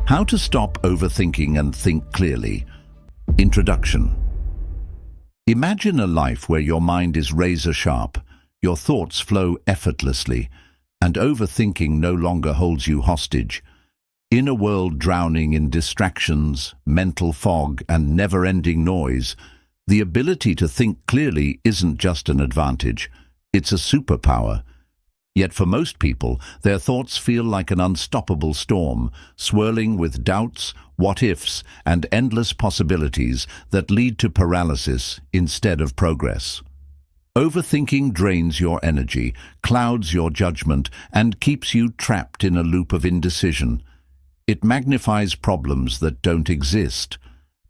How to stop overthinking and think clearly. Introduction. Imagine a life where your mind is razor sharp, your thoughts flow effortlessly, and overthinking no longer holds you hostage. In a world drowning in distractions, mental fog, and never-ending noise, the ability to think clearly isn't just an advantage, it's a superpower. Yet for most people, their thoughts feel like an unstoppable storm, swirling with doubts, what-ifs, and endless possibilities that lead to paralysis instead of progress. Overthinking drains your energy, clouds your judgment, and keeps you trapped in a loop of indecision. It magnifies problems that don't exist,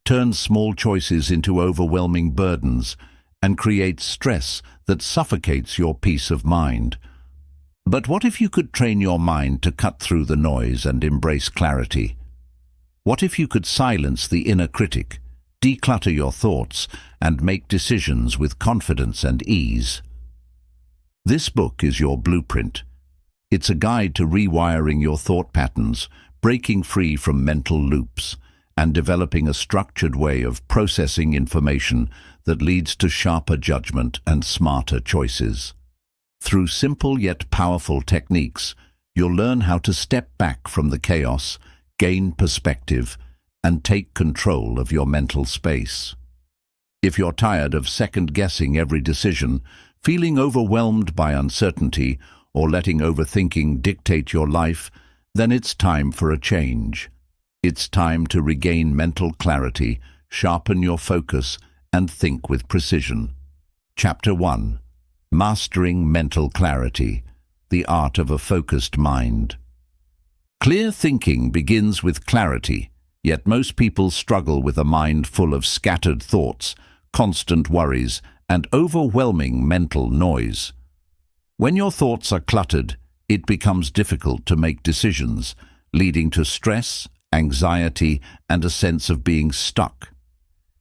turns small choices into overwhelming burdens, and creates stress that suffocates your peace of mind. But what if you could train your mind to cut through the noise and embrace clarity? What if you could silence the inner critic, declutter your thoughts, and make decisions with confidence and ease? This book is your blueprint. It's a guide to rewiring your thought patterns, breaking free from mental loops, and developing a structured way of processing information that leads to sharper judgment and smarter choices. Through simple yet powerful techniques, you'll learn how to step back from the chaos, gain perspective, and take control of your mental space. If you're tired of second-guessing every decision, feeling overwhelmed by uncertainty, or letting overthinking dictate your life, then it's time for a change. It's time to regain mental clarity, sharpen your focus, and think with precision. Chapter 1. Mastering Mental Clarity, the Art of a Focused Mind. Clear thinking begins with clarity, yet most people struggle with a mind full of scattered thoughts, constant worries, and overwhelming mental noise. When your thoughts are cluttered, it becomes difficult to make decisions, leading to stress, anxiety, and a sense of being stuck.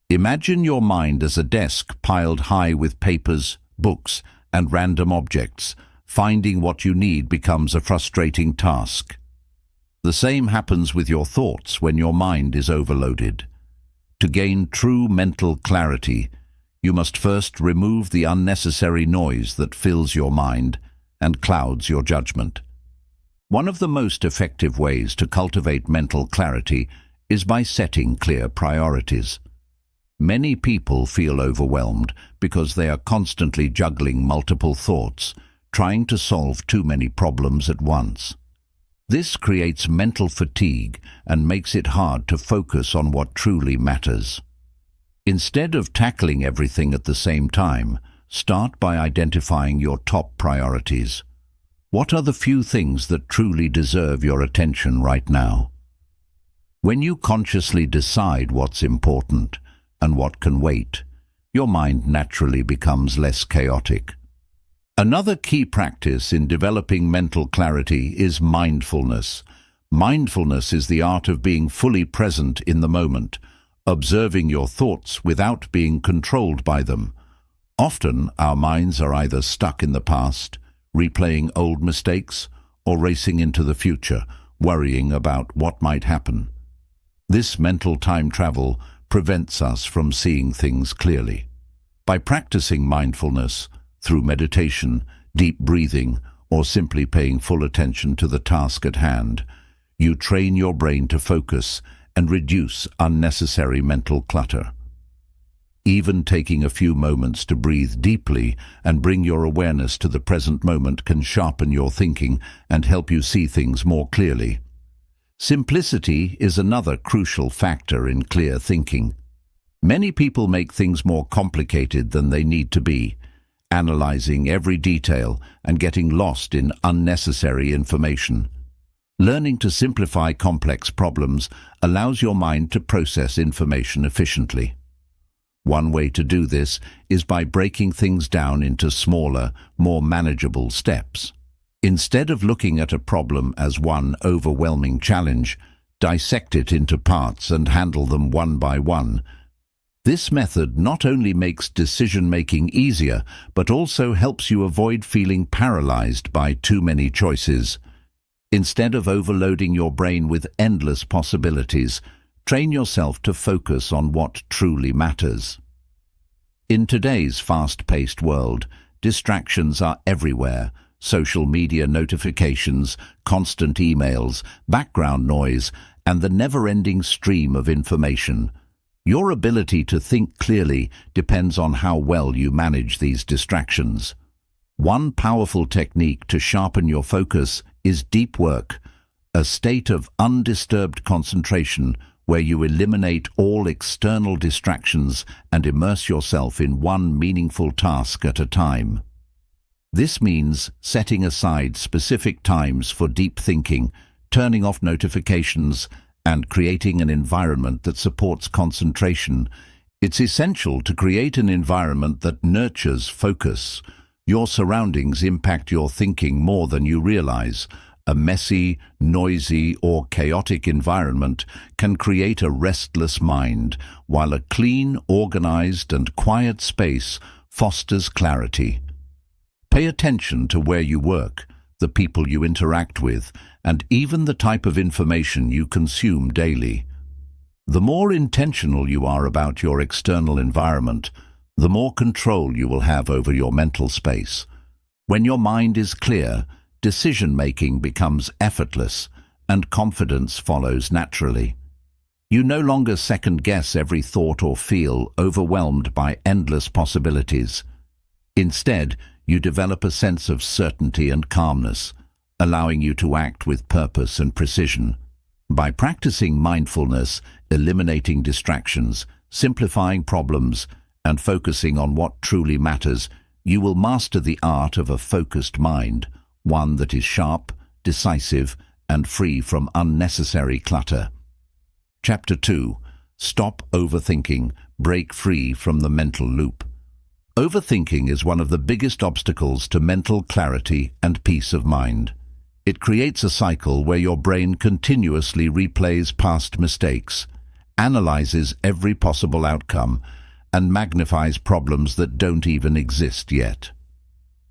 Imagine your mind as a desk piled high with papers, books, and random objects. Finding what you need becomes a frustrating task. The same happens with your thoughts when your mind is overloaded. To gain true mental clarity, you must first remove the unnecessary noise that fills your mind and clouds your judgment. One of the most effective ways to cultivate mental clarity is by setting clear priorities. Many people feel overwhelmed because they are constantly juggling multiple thoughts, trying to solve too many problems at once. This creates mental fatigue and makes it hard to focus on what truly matters. Instead of tackling everything at the same time, start by identifying your top priorities. What are the few things that truly deserve your attention right now? When you consciously decide what's important and what can wait, your mind naturally becomes less chaotic. Another key practice in developing mental clarity is mindfulness. Mindfulness is the art of being fully present in the moment, observing your thoughts without being controlled by them. Often, our minds are either stuck in the past, replaying old mistakes, or racing into the future, worrying about what might happen. This mental time travel prevents us from seeing things clearly. By practicing mindfulness through meditation, deep breathing, or simply paying full attention to the task at hand, you train your brain to focus and reduce unnecessary mental clutter. Even taking a few moments to breathe deeply and bring your awareness to the present moment can sharpen your thinking and help you see things more clearly. Simplicity is another crucial factor in clear thinking. Many people make things more complicated than they need to be, analyzing every detail and getting lost in unnecessary information. Learning to simplify complex problems allows your mind to process information efficiently. One way to do this is by breaking things down into smaller, more manageable steps. Instead of looking at a problem as one overwhelming challenge, dissect it into parts and handle them one by one. This method not only makes decision-making easier, but also helps you avoid feeling paralyzed by too many choices. Instead of overloading your brain with endless possibilities, train yourself to focus on what truly matters. In today's fast-paced world, distractions are everywhere. Social media notifications, constant emails, background noise, and the never-ending stream of information. Your ability to think clearly depends on how well you manage these distractions. One powerful technique to sharpen your focus is deep work, a state of undisturbed concentration where you eliminate all external distractions and immerse yourself in one meaningful task at a time. This means setting aside specific times for deep thinking, turning off notifications, and creating an environment that supports concentration. It's essential to create an environment that nurtures focus. Your surroundings impact your thinking more than you realize. A messy, noisy, or chaotic environment can create a restless mind, while a clean, organized, and quiet space fosters clarity. Pay attention to where you work, the people you interact with, and even the type of information you consume daily. The more intentional you are about your external environment, the more control you will have over your mental space. When your mind is clear, decision-making becomes effortless, and confidence follows naturally. You no longer second-guess every thought or feel overwhelmed by endless possibilities. Instead, you develop a sense of certainty and calmness, allowing you to act with purpose and precision. By practicing mindfulness, eliminating distractions, simplifying problems, and focusing on what truly matters, you will master the art of a focused mind, one that is sharp, decisive, and free from unnecessary clutter. Chapter 2. Stop overthinking. Break free from the mental loop. Overthinking is one of the biggest obstacles to mental clarity and peace of mind. It creates a cycle where your brain continuously replays past mistakes, analyzes every possible outcome, and magnifies problems that don't even exist yet.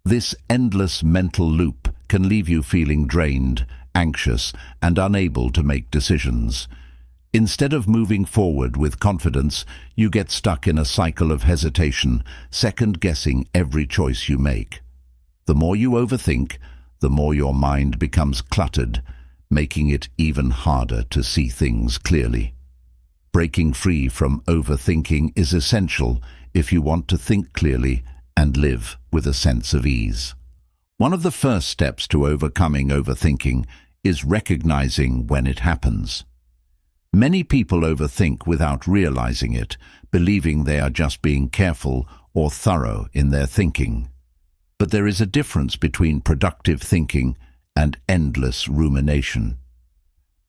This endless mental loop can leave you feeling drained, anxious, and unable to make decisions. Instead of moving forward with confidence, you get stuck in a cycle of hesitation, second-guessing every choice you make. The more you overthink, the more your mind becomes cluttered, making it even harder to see things clearly. Breaking free from overthinking is essential if you want to think clearly and live with a sense of ease. One of the first steps to overcoming overthinking is recognizing when it happens. Many people overthink without realizing it, believing they are just being careful or thorough in their thinking. But there is a difference between productive thinking and endless rumination.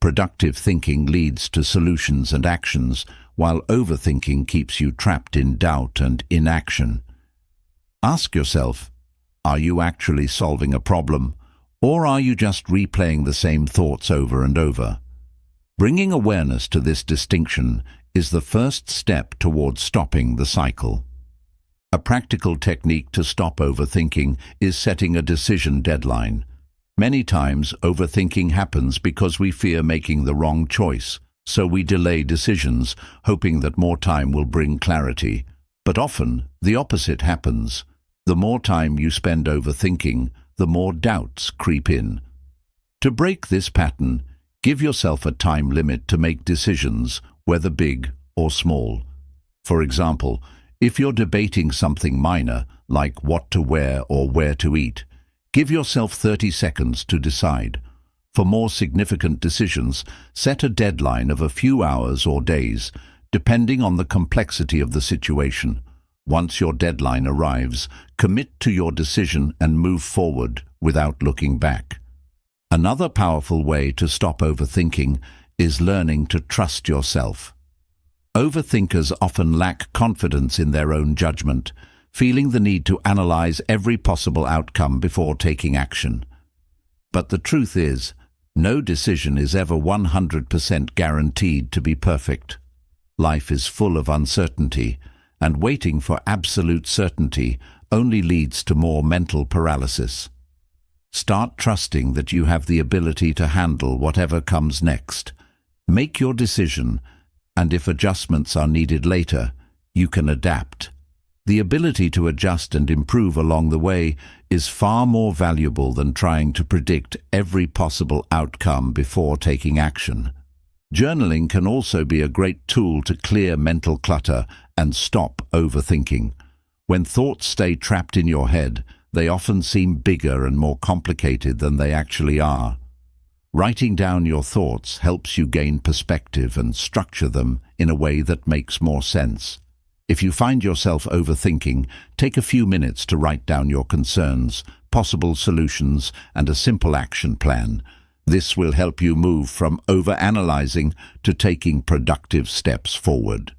Productive thinking leads to solutions and actions, while overthinking keeps you trapped in doubt and inaction. Ask yourself, are you actually solving a problem, or are you just replaying the same thoughts over and over? Bringing awareness to this distinction is the first step towards stopping the cycle. A practical technique to stop overthinking is setting a decision deadline. Many times, overthinking happens because we fear making the wrong choice, so we delay decisions, hoping that more time will bring clarity. But often, the opposite happens. The more time you spend overthinking, the more doubts creep in. To break this pattern, give yourself a time limit to make decisions, whether big or small. For example, if you're debating something minor, like what to wear or where to eat, give yourself 30 seconds to decide. For more significant decisions, set a deadline of a few hours or days, depending on the complexity of the situation. Once your deadline arrives, commit to your decision and move forward without looking back. Another powerful way to stop overthinking is learning to trust yourself. Overthinkers often lack confidence in their own judgment, feeling the need to analyze every possible outcome before taking action. But the truth is, no decision is ever 100% guaranteed to be perfect. Life is full of uncertainty, and waiting for absolute certainty only leads to more mental paralysis. Start trusting that you have the ability to handle whatever comes next. Make your decision, and if adjustments are needed later, you can adapt. The ability to adjust and improve along the way is far more valuable than trying to predict every possible outcome before taking action. Journaling can also be a great tool to clear mental clutter and stop overthinking. When thoughts stay trapped in your head, they often seem bigger and more complicated than they actually are. Writing down your thoughts helps you gain perspective and structure them in a way that makes more sense. If you find yourself overthinking, take a few minutes to write down your concerns, possible solutions, and a simple action plan. This will help you move from overanalyzing to taking productive steps forward.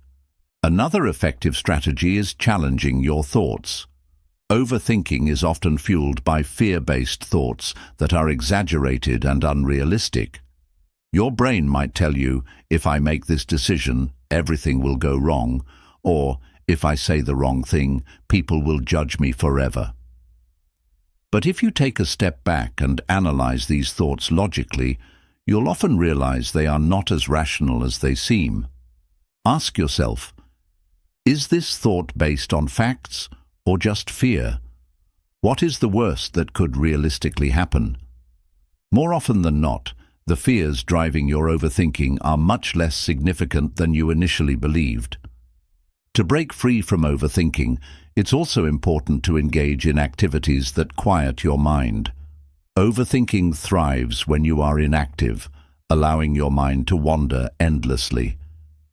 Another effective strategy is challenging your thoughts. Overthinking is often fueled by fear-based thoughts that are exaggerated and unrealistic. Your brain might tell you, if I make this decision, everything will go wrong, or if I say the wrong thing, people will judge me forever. But if you take a step back and analyze these thoughts logically, you'll often realize they are not as rational as they seem. Ask yourself, is this thought based on facts or just fear? What is the worst that could realistically happen? More often than not, the fears driving your overthinking are much less significant than you initially believed. To break free from overthinking, it's also important to engage in activities that quiet your mind. Overthinking thrives when you are inactive, allowing your mind to wander endlessly.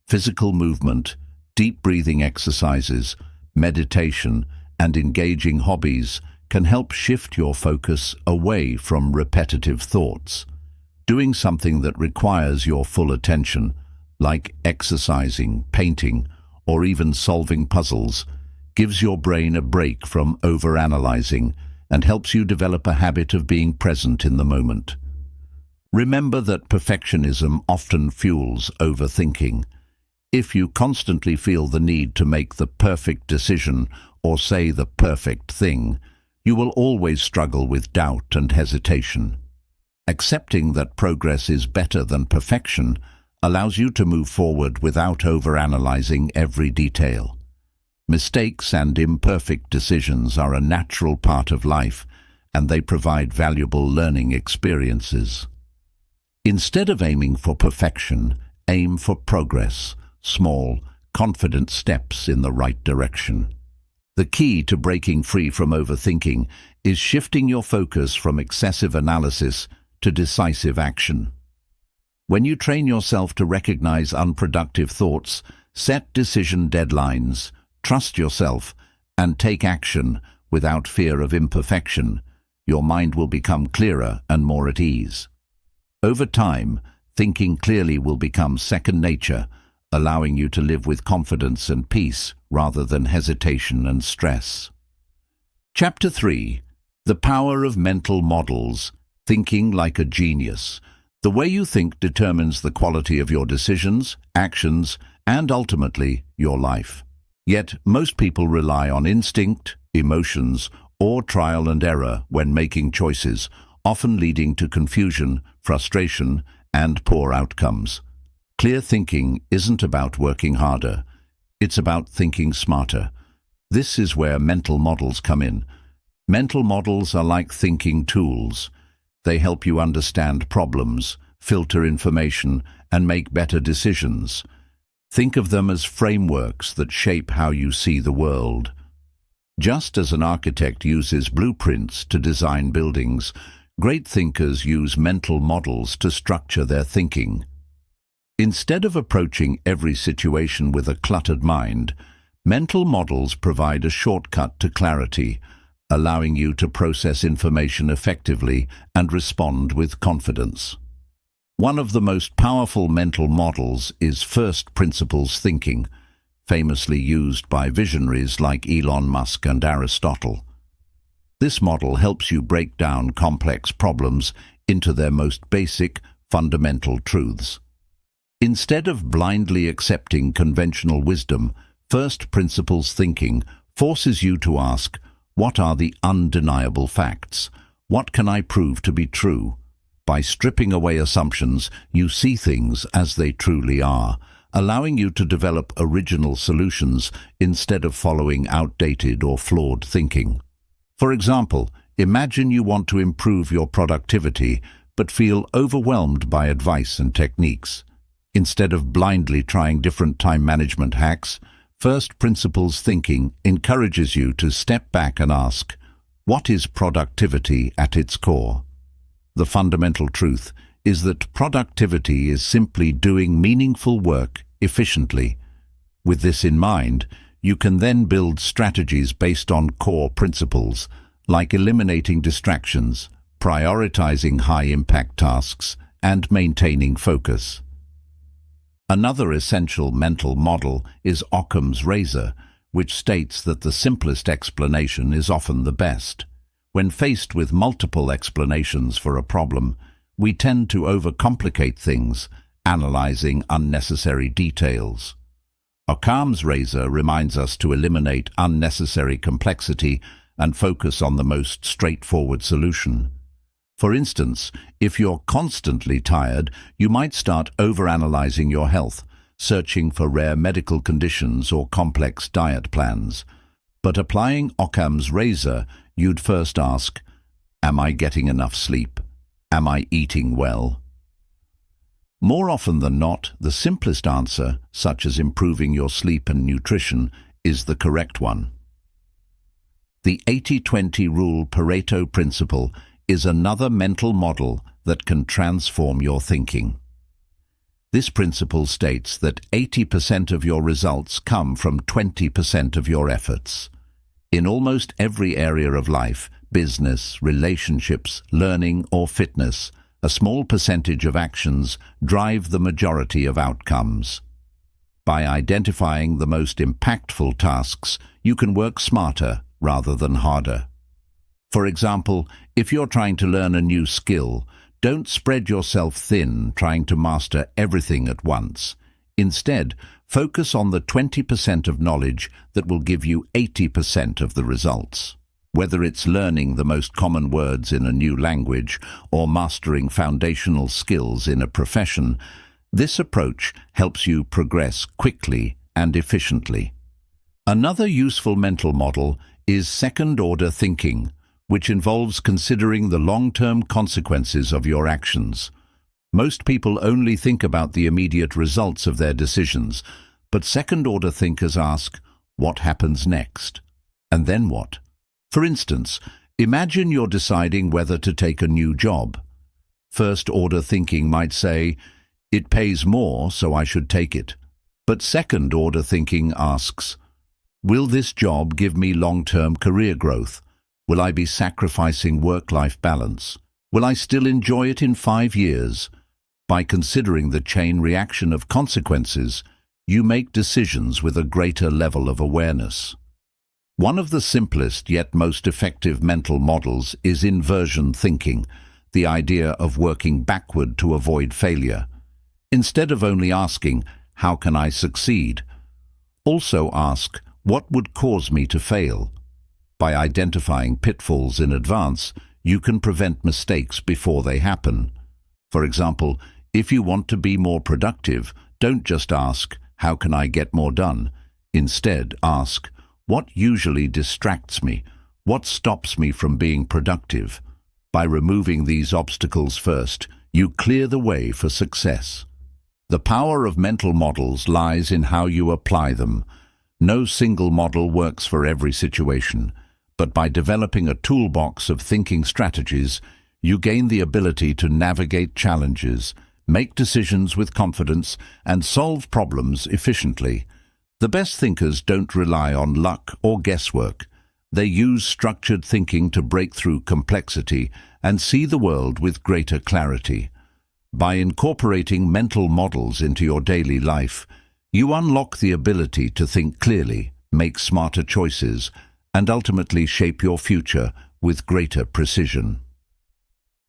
Physical movement, deep breathing exercises, meditation, and engaging hobbies can help shift your focus away from repetitive thoughts. Doing something that requires your full attention, like exercising, painting, or even solving puzzles, gives your brain a break from overanalyzing and helps you develop a habit of being present in the moment. Remember that perfectionism often fuels overthinking. If you constantly feel the need to make the perfect decision or say the perfect thing, you will always struggle with doubt and hesitation. Accepting that progress is better than perfection allows you to move forward without overanalyzing every detail. Mistakes and imperfect decisions are a natural part of life, and they provide valuable learning experiences. Instead of aiming for perfection, aim for progress, small, confident steps in the right direction. The key to breaking free from overthinking is shifting your focus from excessive analysis to decisive action. When you train yourself to recognize unproductive thoughts, set decision deadlines, trust yourself, and take action without fear of imperfection, your mind will become clearer and more at ease. Over time, thinking clearly will become second nature, allowing you to live with confidence and peace rather than hesitation and stress. Chapter 3. The Power of Mental Models. Thinking like a Genius. The way you think determines the quality of your decisions, actions, and ultimately, your life. Yet, most people rely on instinct, emotions, or trial and error when making choices, often leading to confusion, frustration, and poor outcomes. Clear thinking isn't about working harder. It's about thinking smarter. This is where mental models come in. Mental models are like thinking tools. They help you understand problems, filter information, and make better decisions. Think of them as frameworks that shape how you see the world. Just as an architect uses blueprints to design buildings, great thinkers use mental models to structure their thinking. Instead of approaching every situation with a cluttered mind, mental models provide a shortcut to clarity, allowing you to process information effectively and respond with confidence. One of the most powerful mental models is first principles thinking, famously used by visionaries like Elon Musk and Aristotle. This model helps you break down complex problems into their most basic, fundamental truths. Instead of blindly accepting conventional wisdom, first principles thinking forces you to ask, what are the undeniable facts? What can I prove to be true? By stripping away assumptions, you see things as they truly are, allowing you to develop original solutions instead of following outdated or flawed thinking. For example, imagine you want to improve your productivity but feel overwhelmed by advice and techniques. Instead of blindly trying different time management hacks, first principles thinking encourages you to step back and ask, what is productivity at its core? The fundamental truth is that productivity is simply doing meaningful work efficiently. With this in mind, you can then build strategies based on core principles, like eliminating distractions, prioritizing high-impact tasks, and maintaining focus. Another essential mental model is Occam's razor, which states that the simplest explanation is often the best. When faced with multiple explanations for a problem, we tend to overcomplicate things, analyzing unnecessary details. Occam's razor reminds us to eliminate unnecessary complexity and focus on the most straightforward solution. For instance, if you're constantly tired, you might start overanalyzing your health, searching for rare medical conditions or complex diet plans. But applying Occam's razor, you'd first ask, am I getting enough sleep? Am I eating well? More often than not, the simplest answer, such as improving your sleep and nutrition, is the correct one. The 80-20 rule Pareto principle is another mental model that can transform your thinking. This principle states that 80% of your results come from 20% of your efforts. In almost every area of life, business, relationships, learning, or fitness, a small percentage of actions drive the majority of outcomes. By identifying the most impactful tasks, you can work smarter rather than harder. For example, if you're trying to learn a new skill, don't spread yourself thin trying to master everything at once. Instead, focus on the 20% of knowledge that will give you 80% of the results. Whether it's learning the most common words in a new language or mastering foundational skills in a profession, this approach helps you progress quickly and efficiently. Another useful mental model is second-order thinking, which involves considering the long-term consequences of your actions. Most people only think about the immediate results of their decisions, but second-order thinkers ask, what happens next? And then what? For instance, imagine you're deciding whether to take a new job. First-order thinking might say, it pays more, so I should take it. But second-order thinking asks, will this job give me long-term career growth? Will I be sacrificing work-life balance? Will I still enjoy it in 5 years? By considering the chain reaction of consequences, you make decisions with a greater level of awareness. One of the simplest yet most effective mental models is inversion thinking, the idea of working backward to avoid failure. Instead of only asking, how can I succeed? Also ask, what would cause me to fail? By identifying pitfalls in advance, you can prevent mistakes before they happen. For example, if you want to be more productive, don't just ask, how can I get more done? Instead, ask, what usually distracts me? What stops me from being productive? By removing these obstacles first, you clear the way for success. The power of mental models lies in how you apply them. No single model works for every situation, but by developing a toolbox of thinking strategies, you gain the ability to navigate challenges, make decisions with confidence, and solve problems efficiently. The best thinkers don't rely on luck or guesswork. They use structured thinking to break through complexity and see the world with greater clarity. By incorporating mental models into your daily life, you unlock the ability to think clearly, make smarter choices, and ultimately shape your future with greater precision.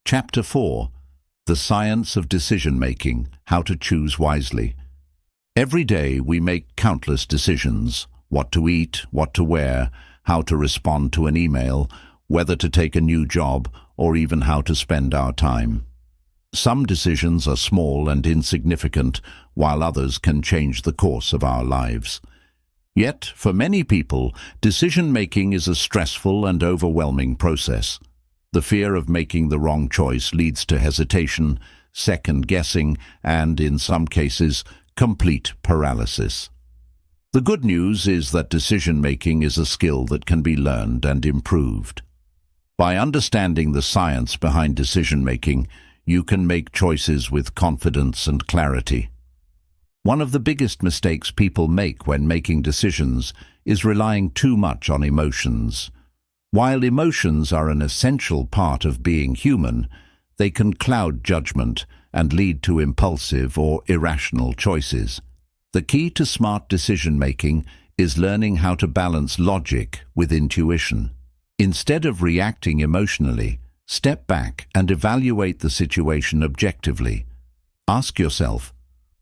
Chapter 4. The Science of Decision-Making, How to Choose Wisely. Every day we make countless decisions: what to eat, what to wear, how to respond to an email, whether to take a new job, or even how to spend our time. Some decisions are small and insignificant, while others can change the course of our lives. Yet, for many people, decision-making is a stressful and overwhelming process. The fear of making the wrong choice leads to hesitation, second-guessing, and, in some cases, complete paralysis. The good news is that decision-making is a skill that can be learned and improved. By understanding the science behind decision-making, you can make choices with confidence and clarity. One of the biggest mistakes people make when making decisions is relying too much on emotions. While emotions are an essential part of being human, they can cloud judgment and lead to impulsive or irrational choices. The key to smart decision-making is learning how to balance logic with intuition. Instead of reacting emotionally, step back and evaluate the situation objectively. Ask yourself,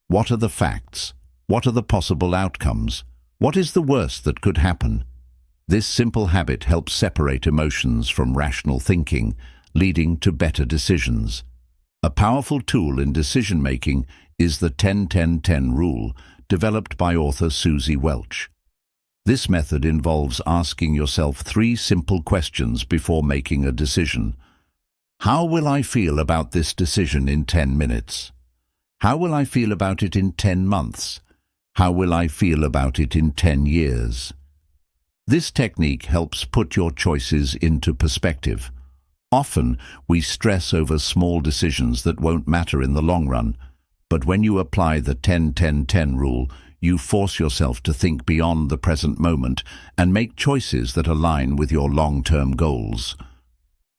what are the facts? What are the possible outcomes? What is the worst that could happen? This simple habit helps separate emotions from rational thinking, leading to better decisions. A powerful tool in decision-making is the 10-10-10 rule, developed by author Susie Welch. This method involves asking yourself 3 simple questions before making a decision. How will I feel about this decision in 10 minutes? How will I feel about it in 10 months? How will I feel about it in 10 years? This technique helps put your choices into perspective. Often, we stress over small decisions that won't matter in the long run, but when you apply the 10-10-10 rule, you force yourself to think beyond the present moment and make choices that align with your long-term goals.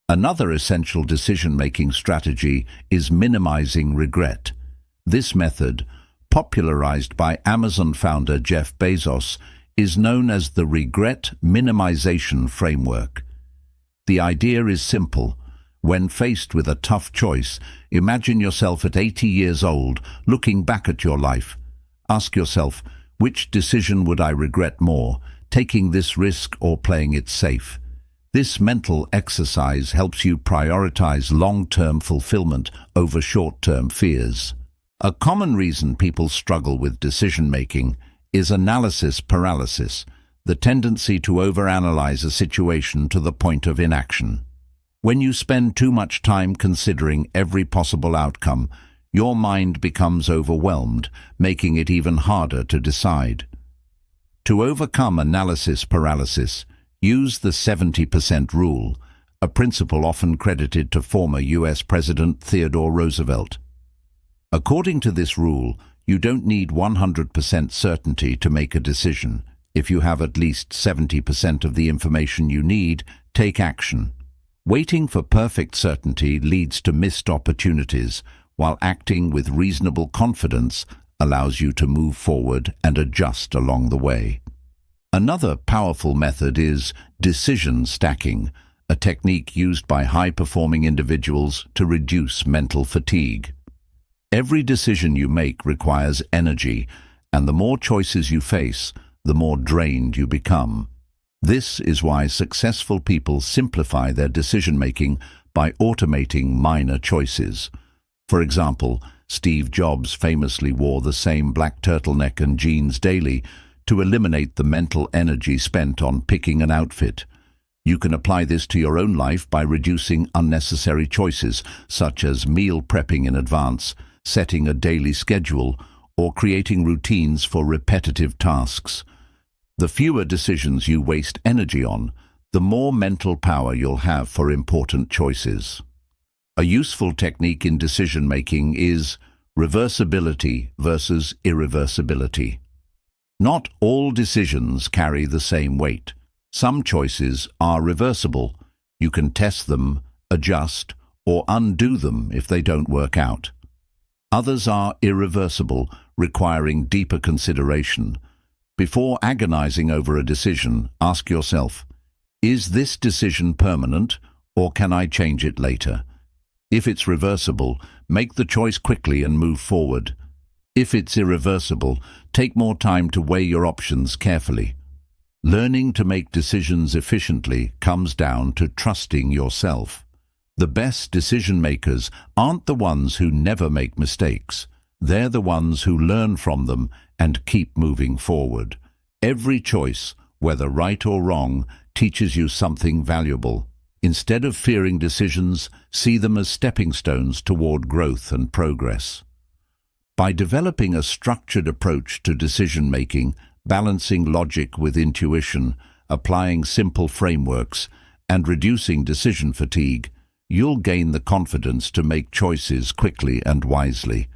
Another essential decision-making strategy is minimizing regret. This method, popularized by Amazon founder Jeff Bezos, is known as the regret minimization framework. The idea is simple. When faced with a tough choice, imagine yourself at 80 years old, looking back at your life. Ask yourself, which decision would I regret more, taking this risk or playing it safe? This mental exercise helps you prioritize long-term fulfillment over short-term fears. A common reason people struggle with decision-making is analysis paralysis, the tendency to overanalyze a situation to the point of inaction. When you spend too much time considering every possible outcome, your mind becomes overwhelmed, making it even harder to decide. To overcome analysis paralysis, use the 70% rule, a principle often credited to former U.S. President Theodore Roosevelt. According to this rule, you don't need 100% certainty to make a decision. If you have at least 70% of the information you need, take action. Waiting for perfect certainty leads to missed opportunities, while acting with reasonable confidence allows you to move forward and adjust along the way. Another powerful method is decision stacking, a technique used by high-performing individuals to reduce mental fatigue. Every decision you make requires energy, and the more choices you face, the more drained you become. This is why successful people simplify their decision-making by automating minor choices. For example, Steve Jobs famously wore the same black turtleneck and jeans daily to eliminate the mental energy spent on picking an outfit. You can apply this to your own life by reducing unnecessary choices, such as meal prepping in advance, setting a daily schedule, or creating routines for repetitive tasks. The fewer decisions you waste energy on, the more mental power you'll have for important choices. A useful technique in decision-making is reversibility versus irreversibility. Not all decisions carry the same weight. Some choices are reversible. You can test them, adjust, or undo them if they don't work out. Others are irreversible, requiring deeper consideration. Before agonizing over a decision, ask yourself, is this decision permanent, or can I change it later? If it's reversible, make the choice quickly and move forward. If it's irreversible, take more time to weigh your options carefully. Learning to make decisions efficiently comes down to trusting yourself. The best decision makers aren't the ones who never make mistakes. They're the ones who learn from them and keep moving forward. Every choice, whether right or wrong, teaches you something valuable. Instead of fearing decisions, see them as stepping stones toward growth and progress. By developing a structured approach to decision-making, balancing logic with intuition, applying simple frameworks, and reducing decision fatigue, you'll gain the confidence to make choices quickly and wisely.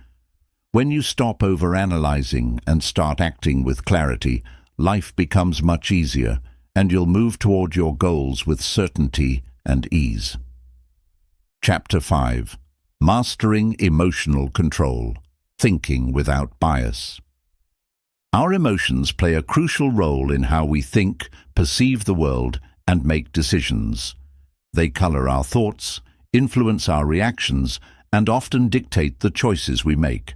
When you stop overanalyzing and start acting with clarity, life becomes much easier, and you'll move toward your goals with certainty and ease. Chapter 5. Mastering Emotional Control. Thinking without bias. Our emotions play a crucial role in how we think, perceive the world, and make decisions. They color our thoughts, influence our reactions, and often dictate the choices we make.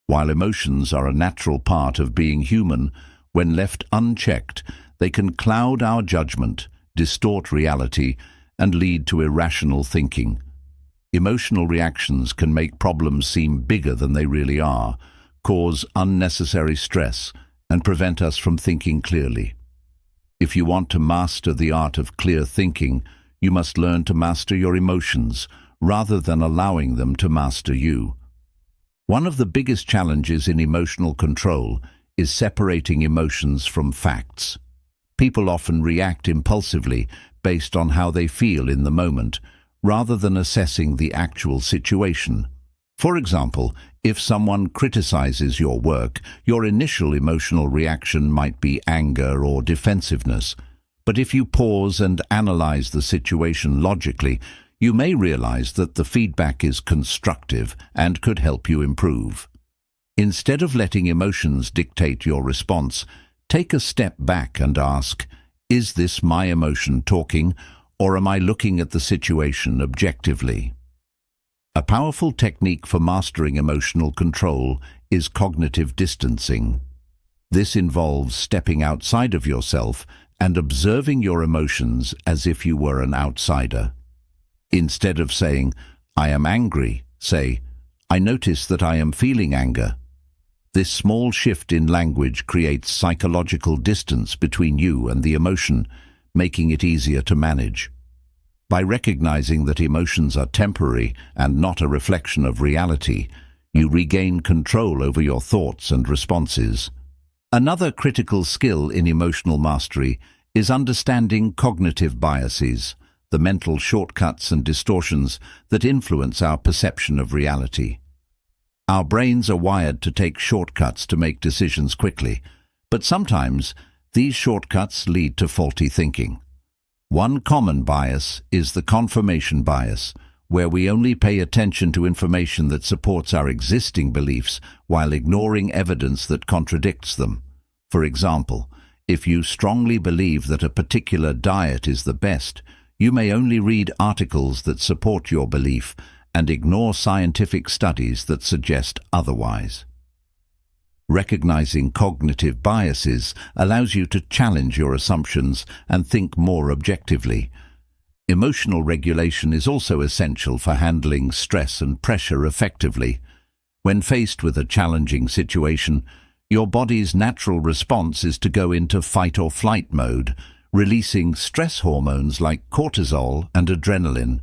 While emotions are a natural part of being human, when left unchecked, they can cloud our judgment, distort reality, and lead to irrational thinking. Emotional reactions can make problems seem bigger than they really are, cause unnecessary stress, and prevent us from thinking clearly. If you want to master the art of clear thinking, you must learn to master your emotions, rather than allowing them to master you. One of the biggest challenges in emotional control is separating emotions from facts. People often react impulsively based on how they feel in the moment, rather than assessing the actual situation. For example, if someone criticizes your work, your initial emotional reaction might be anger or defensiveness. But if you pause and analyze the situation logically, you may realize that the feedback is constructive and could help you improve. Instead of letting emotions dictate your response, take a step back and ask, is this my emotion talking, or am I looking at the situation objectively? A powerful technique for mastering emotional control is cognitive distancing. This involves stepping outside of yourself and observing your emotions as if you were an outsider. Instead of saying, I am angry, say, I notice that I am feeling anger. This small shift in language creates psychological distance between you and the emotion, making it easier to manage. By recognizing that emotions are temporary and not a reflection of reality, you regain control over your thoughts and responses. Another critical skill in emotional mastery is understanding cognitive biases, the mental shortcuts and distortions that influence our perception of reality. Our brains are wired to take shortcuts to make decisions quickly, but sometimes these shortcuts lead to faulty thinking. One common bias is the confirmation bias, where we only pay attention to information that supports our existing beliefs while ignoring evidence that contradicts them. For example, if you strongly believe that a particular diet is the best, you may only read articles that support your belief and ignore scientific studies that suggest otherwise. Recognizing cognitive biases allows you to challenge your assumptions and think more objectively. Emotional regulation is also essential for handling stress and pressure effectively. When faced with a challenging situation, your body's natural response is to go into fight or flight mode, releasing stress hormones like cortisol and adrenaline.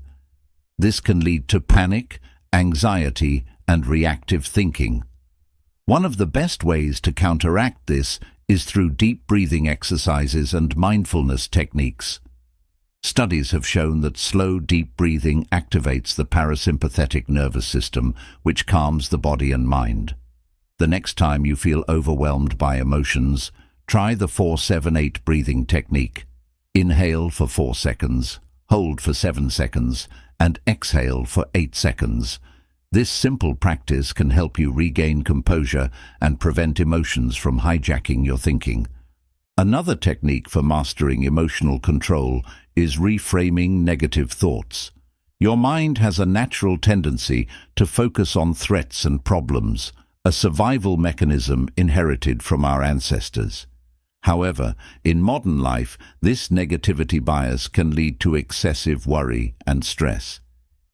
This can lead to panic, anxiety, and reactive thinking. One of the best ways to counteract this is through deep breathing exercises and mindfulness techniques. Studies have shown that slow, deep breathing activates the parasympathetic nervous system, which calms the body and mind. The next time you feel overwhelmed by emotions, try the 4-7-8 breathing technique. Inhale for 4 seconds, hold for 7 seconds, and exhale for 8 seconds. This simple practice can help you regain composure and prevent emotions from hijacking your thinking. Another technique for mastering emotional control is reframing negative thoughts. Your mind has a natural tendency to focus on threats and problems, a survival mechanism inherited from our ancestors. However, in modern life, this negativity bias can lead to excessive worry and stress.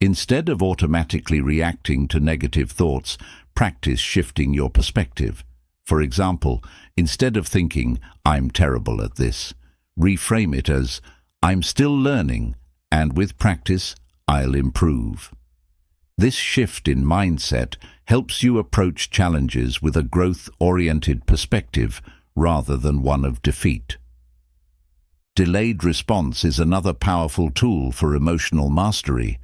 Instead of automatically reacting to negative thoughts, practice shifting your perspective. For example, instead of thinking, "I'm terrible at this," reframe it as, "I'm still learning, and with practice, I'll improve." This shift in mindset helps you approach challenges with a growth-oriented perspective rather than one of defeat. Delayed response is another powerful tool for emotional mastery.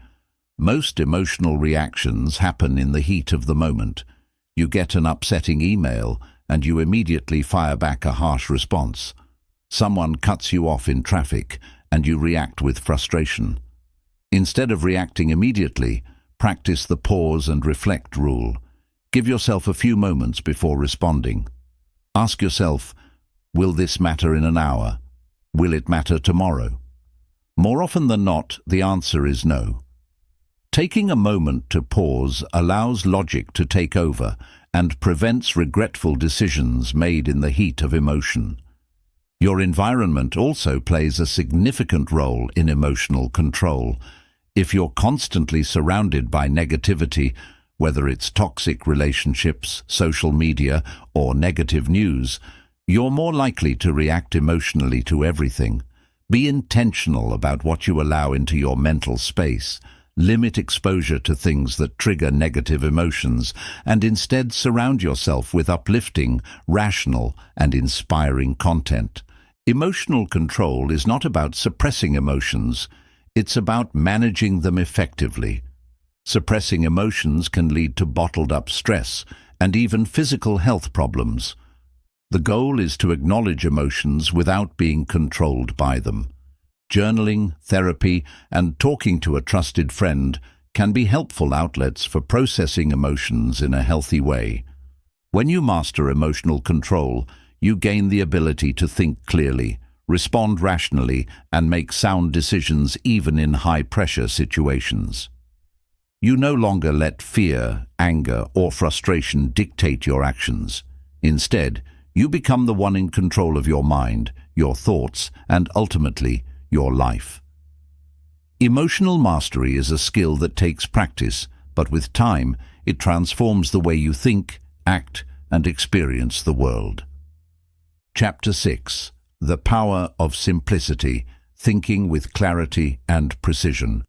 Most emotional reactions happen in the heat of the moment. You get an upsetting email, and you immediately fire back a harsh response. Someone cuts you off in traffic, and you react with frustration. Instead of reacting immediately, practice the pause and reflect rule. Give yourself a few moments before responding. Ask yourself, will this matter in an hour? Will it matter tomorrow? More often than not, the answer is no. Taking a moment to pause allows logic to take over and prevents regretful decisions made in the heat of emotion. Your environment also plays a significant role in emotional control. If you're constantly surrounded by negativity, whether it's toxic relationships, social media, or negative news, you're more likely to react emotionally to everything. Be intentional about what you allow into your mental space. Limit exposure to things that trigger negative emotions, and instead surround yourself with uplifting, rational, and inspiring content. Emotional control is not about suppressing emotions. It's about managing them effectively. Suppressing emotions can lead to bottled-up stress and even physical health problems. The goal is to acknowledge emotions without being controlled by them. Journaling, therapy, and talking to a trusted friend can be helpful outlets for processing emotions in a healthy way. When you master emotional control, you gain the ability to think clearly, respond rationally, and make sound decisions even in high-pressure situations. You no longer let fear, anger, or frustration dictate your actions. Instead, you become the one in control of your mind, your thoughts, and ultimately, your life. Emotional mastery is a skill that takes practice, but with time, it transforms the way you think, act, and experience the world. Chapter 6. The Power of Simplicity, Thinking with Clarity and Precision.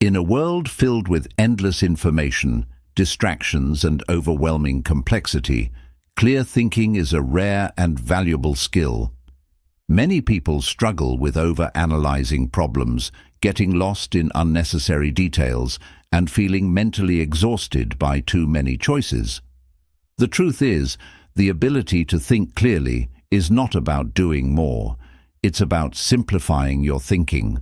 In a world filled with endless information, distractions, and overwhelming complexity, clear thinking is a rare and valuable skill. Many people struggle with over-analyzing problems, getting lost in unnecessary details, and feeling mentally exhausted by too many choices. The truth is, the ability to think clearly is not about doing more. It's about simplifying your thinking.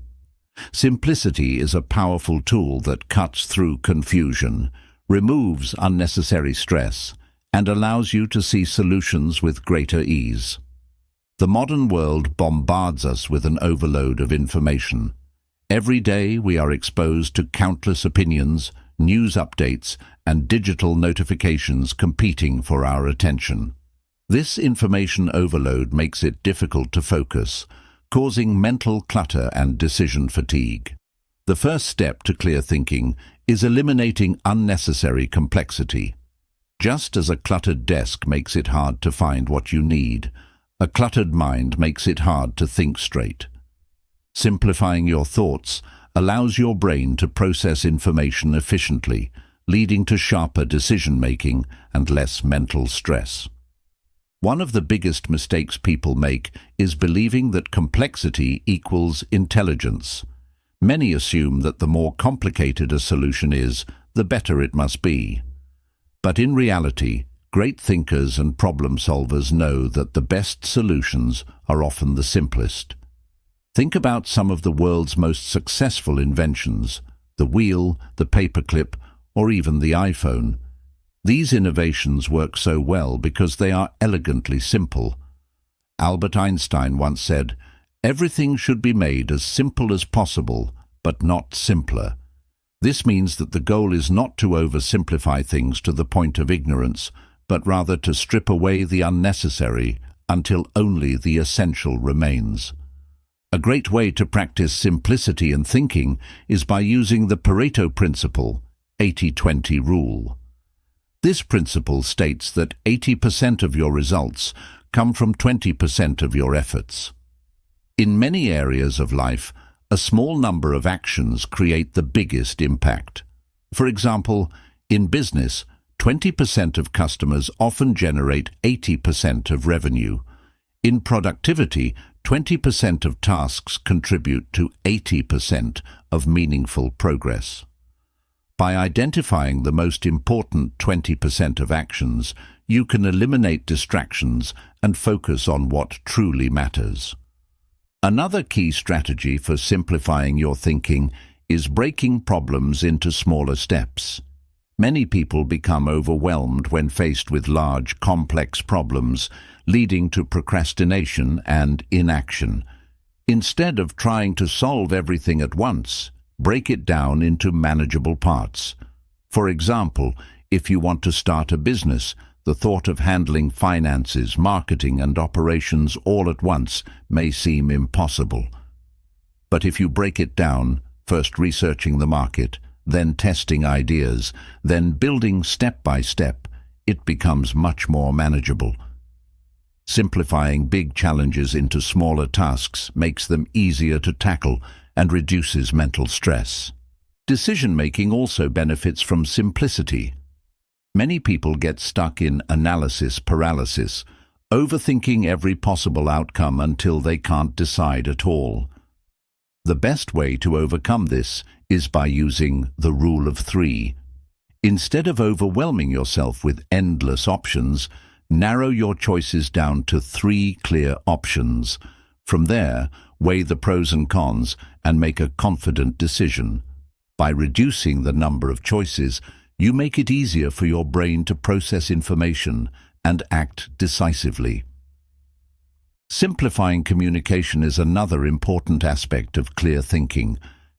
Simplicity is a powerful tool that cuts through confusion, removes unnecessary stress, and allows you to see solutions with greater ease. The modern world bombards us with an overload of information. Every day we are exposed to countless opinions, news updates, and digital notifications competing for our attention. This information overload makes it difficult to focus, causing mental clutter and decision fatigue. The first step to clear thinking is eliminating unnecessary complexity. Just as a cluttered desk makes it hard to find what you need, a cluttered mind makes it hard to think straight. Simplifying your thoughts allows your brain to process information efficiently, leading to sharper decision-making and less mental stress. One of the biggest mistakes people make is believing that complexity equals intelligence. Many assume that the more complicated a solution is, the better it must be. But in reality, great thinkers and problem solvers know that the best solutions are often the simplest. Think about some of the world's most successful inventions: the wheel, the paperclip, or even the iPhone. These innovations work so well because they are elegantly simple. Albert Einstein once said, "Everything should be made as simple as possible, but not simpler." This means that the goal is not to oversimplify things to the point of ignorance, but rather to strip away the unnecessary until only the essential remains. A great way to practice simplicity in thinking is by using the Pareto principle, 80-20 rule. This principle states that 80% of your results come from 20% of your efforts. In many areas of life, a small number of actions create the biggest impact. For example, in business, 20% of customers often generate 80% of revenue. In productivity, 20% of tasks contribute to 80% of meaningful progress. By identifying the most important 20% of actions, you can eliminate distractions and focus on what truly matters. Another key strategy for simplifying your thinking is breaking problems into smaller steps. Many people become overwhelmed when faced with large, complex problems, leading to procrastination and inaction. Instead of trying to solve everything at once, break it down into manageable parts. For example, if you want to start a business, the thought of handling finances, marketing, and operations all at once may seem impossible. But if you break it down, first researching the market, then testing ideas, then building step by step, it becomes much more manageable. Simplifying big challenges into smaller tasks makes them easier to tackle and reduces mental stress. Decision-making also benefits from simplicity. Many people get stuck in analysis paralysis, overthinking every possible outcome until they can't decide at all. The best way to overcome this is by using the rule of 3. Instead of overwhelming yourself with endless options, narrow your choices down to 3 clear options. From there, weigh the pros and cons and make a confident decision. By reducing the number of choices, you make it easier for your brain to process information and act decisively. Simplifying communication is another important aspect of clear thinking.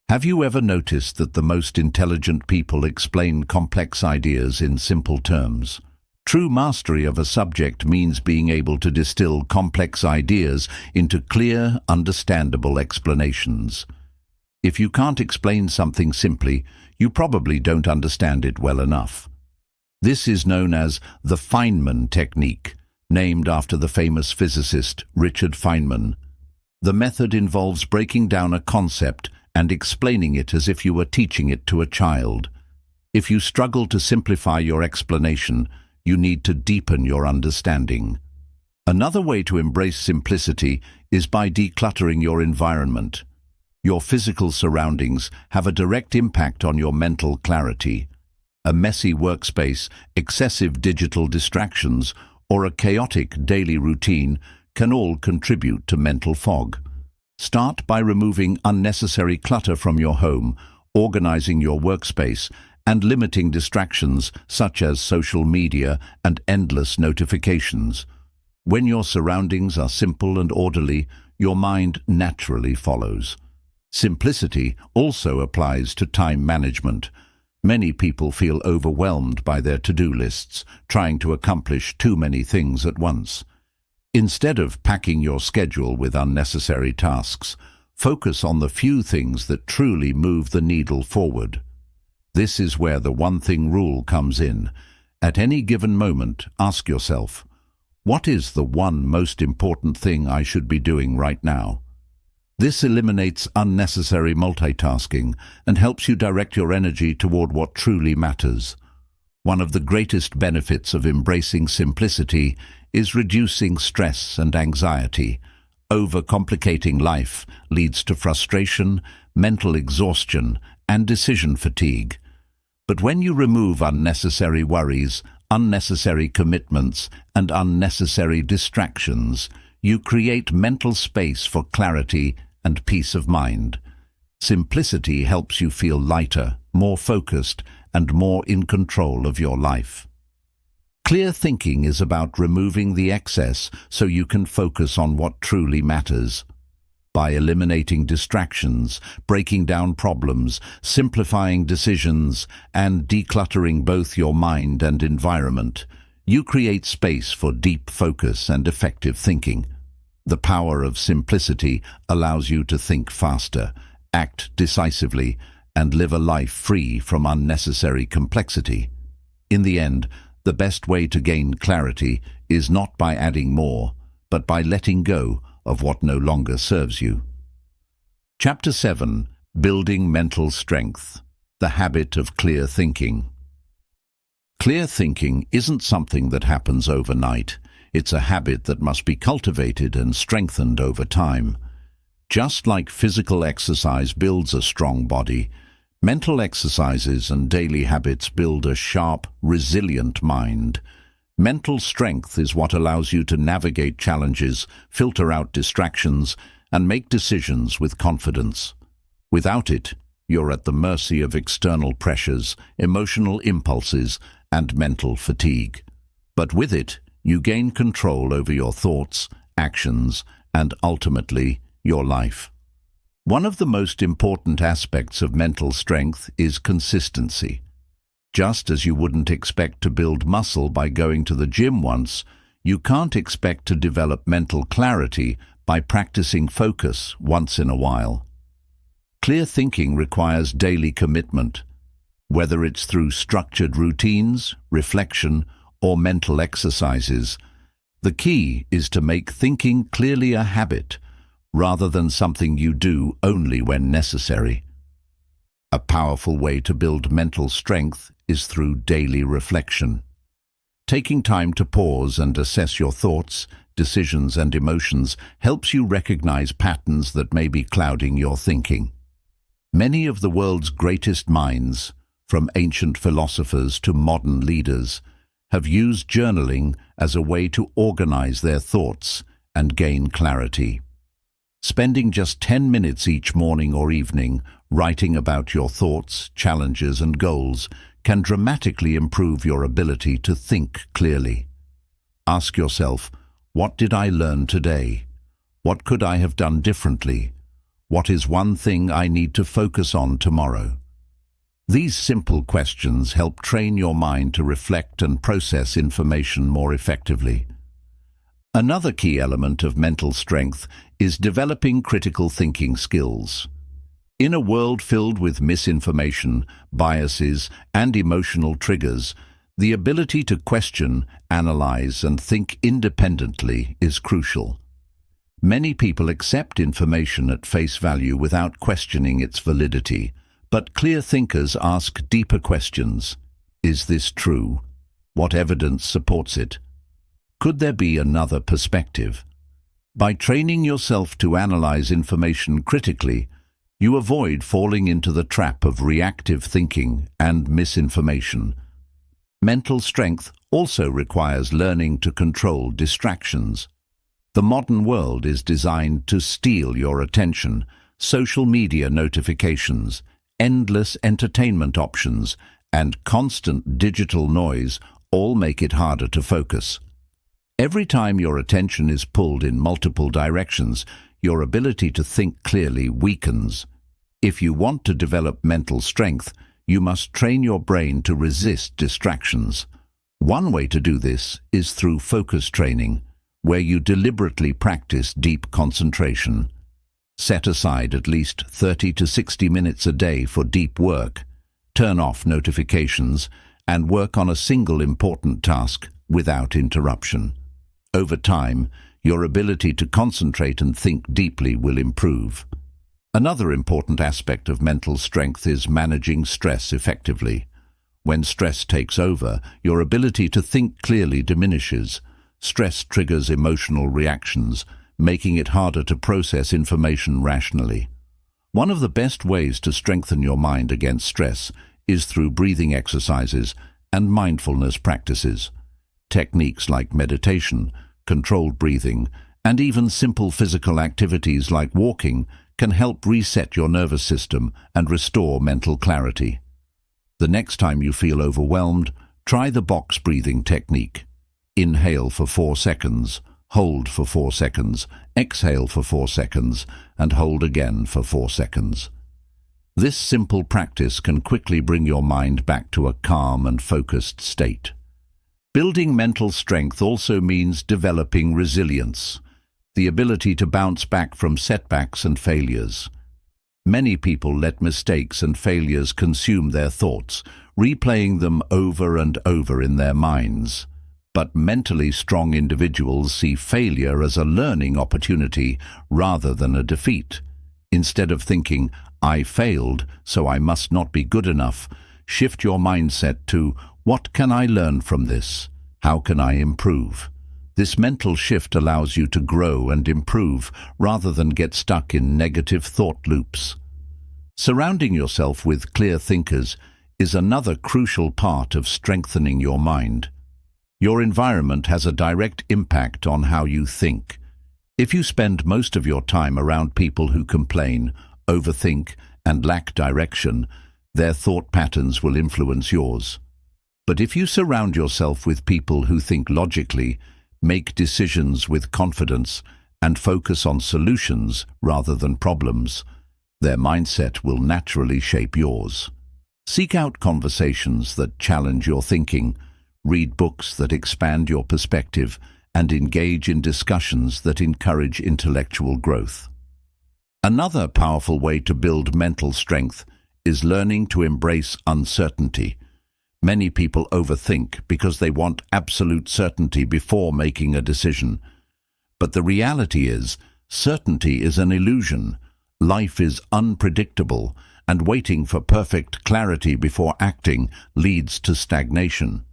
Have you ever noticed that the most intelligent people explain complex ideas in simple terms? True mastery of a subject means being able to distill complex ideas into clear, understandable explanations. If you can't explain something simply, you probably don't understand it well enough. This is known as the Feynman technique, named after the famous physicist Richard Feynman. The method involves breaking down a concept and explaining it as if you were teaching it to a child. If you struggle to simplify your explanation, you need to deepen your understanding. Another way to embrace simplicity is by decluttering your environment. Your physical surroundings have a direct impact on your mental clarity. A messy workspace, excessive digital distractions, or a chaotic daily routine can all contribute to mental fog. Start by removing unnecessary clutter from your home, organizing your workspace, and limiting distractions such as social media and endless notifications. When your surroundings are simple and orderly, your mind naturally follows. Simplicity also applies to time management. Many people feel overwhelmed by their to-do lists, trying to accomplish too many things at once. Instead of packing your schedule with unnecessary tasks, focus on the few things that truly move the needle forward. This is where the one-thing rule comes in. At any given moment, ask yourself, what is the one most important thing I should be doing right now? This eliminates unnecessary multitasking and helps you direct your energy toward what truly matters. One of the greatest benefits of embracing simplicity is reducing stress and anxiety. Overcomplicating life leads to frustration, mental exhaustion, and decision fatigue. But when you remove unnecessary worries, unnecessary commitments, and unnecessary distractions, you create mental space for clarity and peace of mind. Simplicity helps you feel lighter, more focused, and more in control of your life. Clear thinking is about removing the excess so you can focus on what truly matters. By eliminating distractions, breaking down problems, simplifying decisions, and decluttering both your mind and environment, you create space for deep focus and effective thinking. The power of simplicity allows you to think faster, act decisively, and live a life free from unnecessary complexity. In the end, the best way to gain clarity is not by adding more, but by letting go of what no longer serves you. Chapter 7: Building Mental Strength. The Habit of Clear Thinking. Clear thinking isn't something that happens overnight. It's a habit that must be cultivated and strengthened over time. Just like physical exercise builds a strong body, mental exercises and daily habits build a sharp, resilient mind. Mental strength is what allows you to navigate challenges, filter out distractions, and make decisions with confidence. Without it, you're at the mercy of external pressures, emotional impulses, and mental fatigue. But with it, you gain control over your thoughts, actions, and ultimately, your life. One of the most important aspects of mental strength is consistency. Just as you wouldn't expect to build muscle by going to the gym once, you can't expect to develop mental clarity by practicing focus once in a while. Clear thinking requires daily commitment. Whether it's through structured routines, reflection, or mental exercises, the key is to make thinking clearly a habit, rather than something you do only when necessary. A powerful way to build mental strength is through daily reflection. Taking time to pause and assess your thoughts, decisions, and emotions helps you recognize patterns that may be clouding your thinking. Many of the world's greatest minds, from ancient philosophers to modern leaders, have used journaling as a way to organize their thoughts and gain clarity. Spending just 10 minutes each morning or evening writing about your thoughts, challenges, and goals can dramatically improve your ability to think clearly. Ask yourself, what did I learn today? What could I have done differently? What is one thing I need to focus on tomorrow? These simple questions help train your mind to reflect and process information more effectively. Another key element of mental strength is developing critical thinking skills. In a world filled with misinformation, biases, and emotional triggers, the ability to question, analyze, and think independently is crucial. Many people accept information at face value without questioning its validity, but clear thinkers ask deeper questions. Is this true? What evidence supports it? Could there be another perspective? By training yourself to analyze information critically, you avoid falling into the trap of reactive thinking and misinformation. Mental strength also requires learning to control distractions. The modern world is designed to steal your attention. Social media notifications, endless entertainment options, and constant digital noise all make it harder to focus. Every time your attention is pulled in multiple directions, your ability to think clearly weakens. If you want to develop mental strength, you must train your brain to resist distractions. One way to do this is through focus training, where you deliberately practice deep concentration. Set aside at least 30 to 60 minutes a day for deep work. Turn off notifications and work on a single important task without interruption. Over time, your ability to concentrate and think deeply will improve. Another important aspect of mental strength is managing stress effectively. When stress takes over, your ability to think clearly diminishes. Stress triggers emotional reactions, making it harder to process information rationally. One of the best ways to strengthen your mind against stress is through breathing exercises and mindfulness practices. Techniques like meditation, controlled breathing, and even simple physical activities like walking can help reset your nervous system and restore mental clarity. The next time you feel overwhelmed, try the box breathing technique. Inhale for 4 seconds, hold for 4 seconds, exhale for 4 seconds, and hold again for 4 seconds. This simple practice can quickly bring your mind back to a calm and focused state. Building mental strength also means developing resilience. the ability to bounce back from setbacks and failures. Many people let mistakes and failures consume their thoughts, replaying them over and over in their minds. But mentally strong individuals see failure as a learning opportunity rather than a defeat. Instead of thinking, "I failed, so I must not be good enough," shift your mindset to, "What can I learn from this? How can I improve?" This mental shift allows you to grow and improve rather than get stuck in negative thought loops. Surrounding yourself with clear thinkers is another crucial part of strengthening your mind. Your environment has a direct impact on how you think. If you spend most of your time around people who complain, overthink, and lack direction, their thought patterns will influence yours. But if you surround yourself with people who think logically, make decisions with confidence, and focus on solutions rather than problems, their mindset will naturally shape yours. Seek out conversations that challenge your thinking, read books that expand your perspective, and engage in discussions that encourage intellectual growth. Another powerful way to build mental strength is learning to embrace uncertainty. Many people overthink because they want absolute certainty before making a decision. But the reality is, certainty is an illusion. Life is unpredictable, and waiting for perfect clarity before acting leads to stagnation.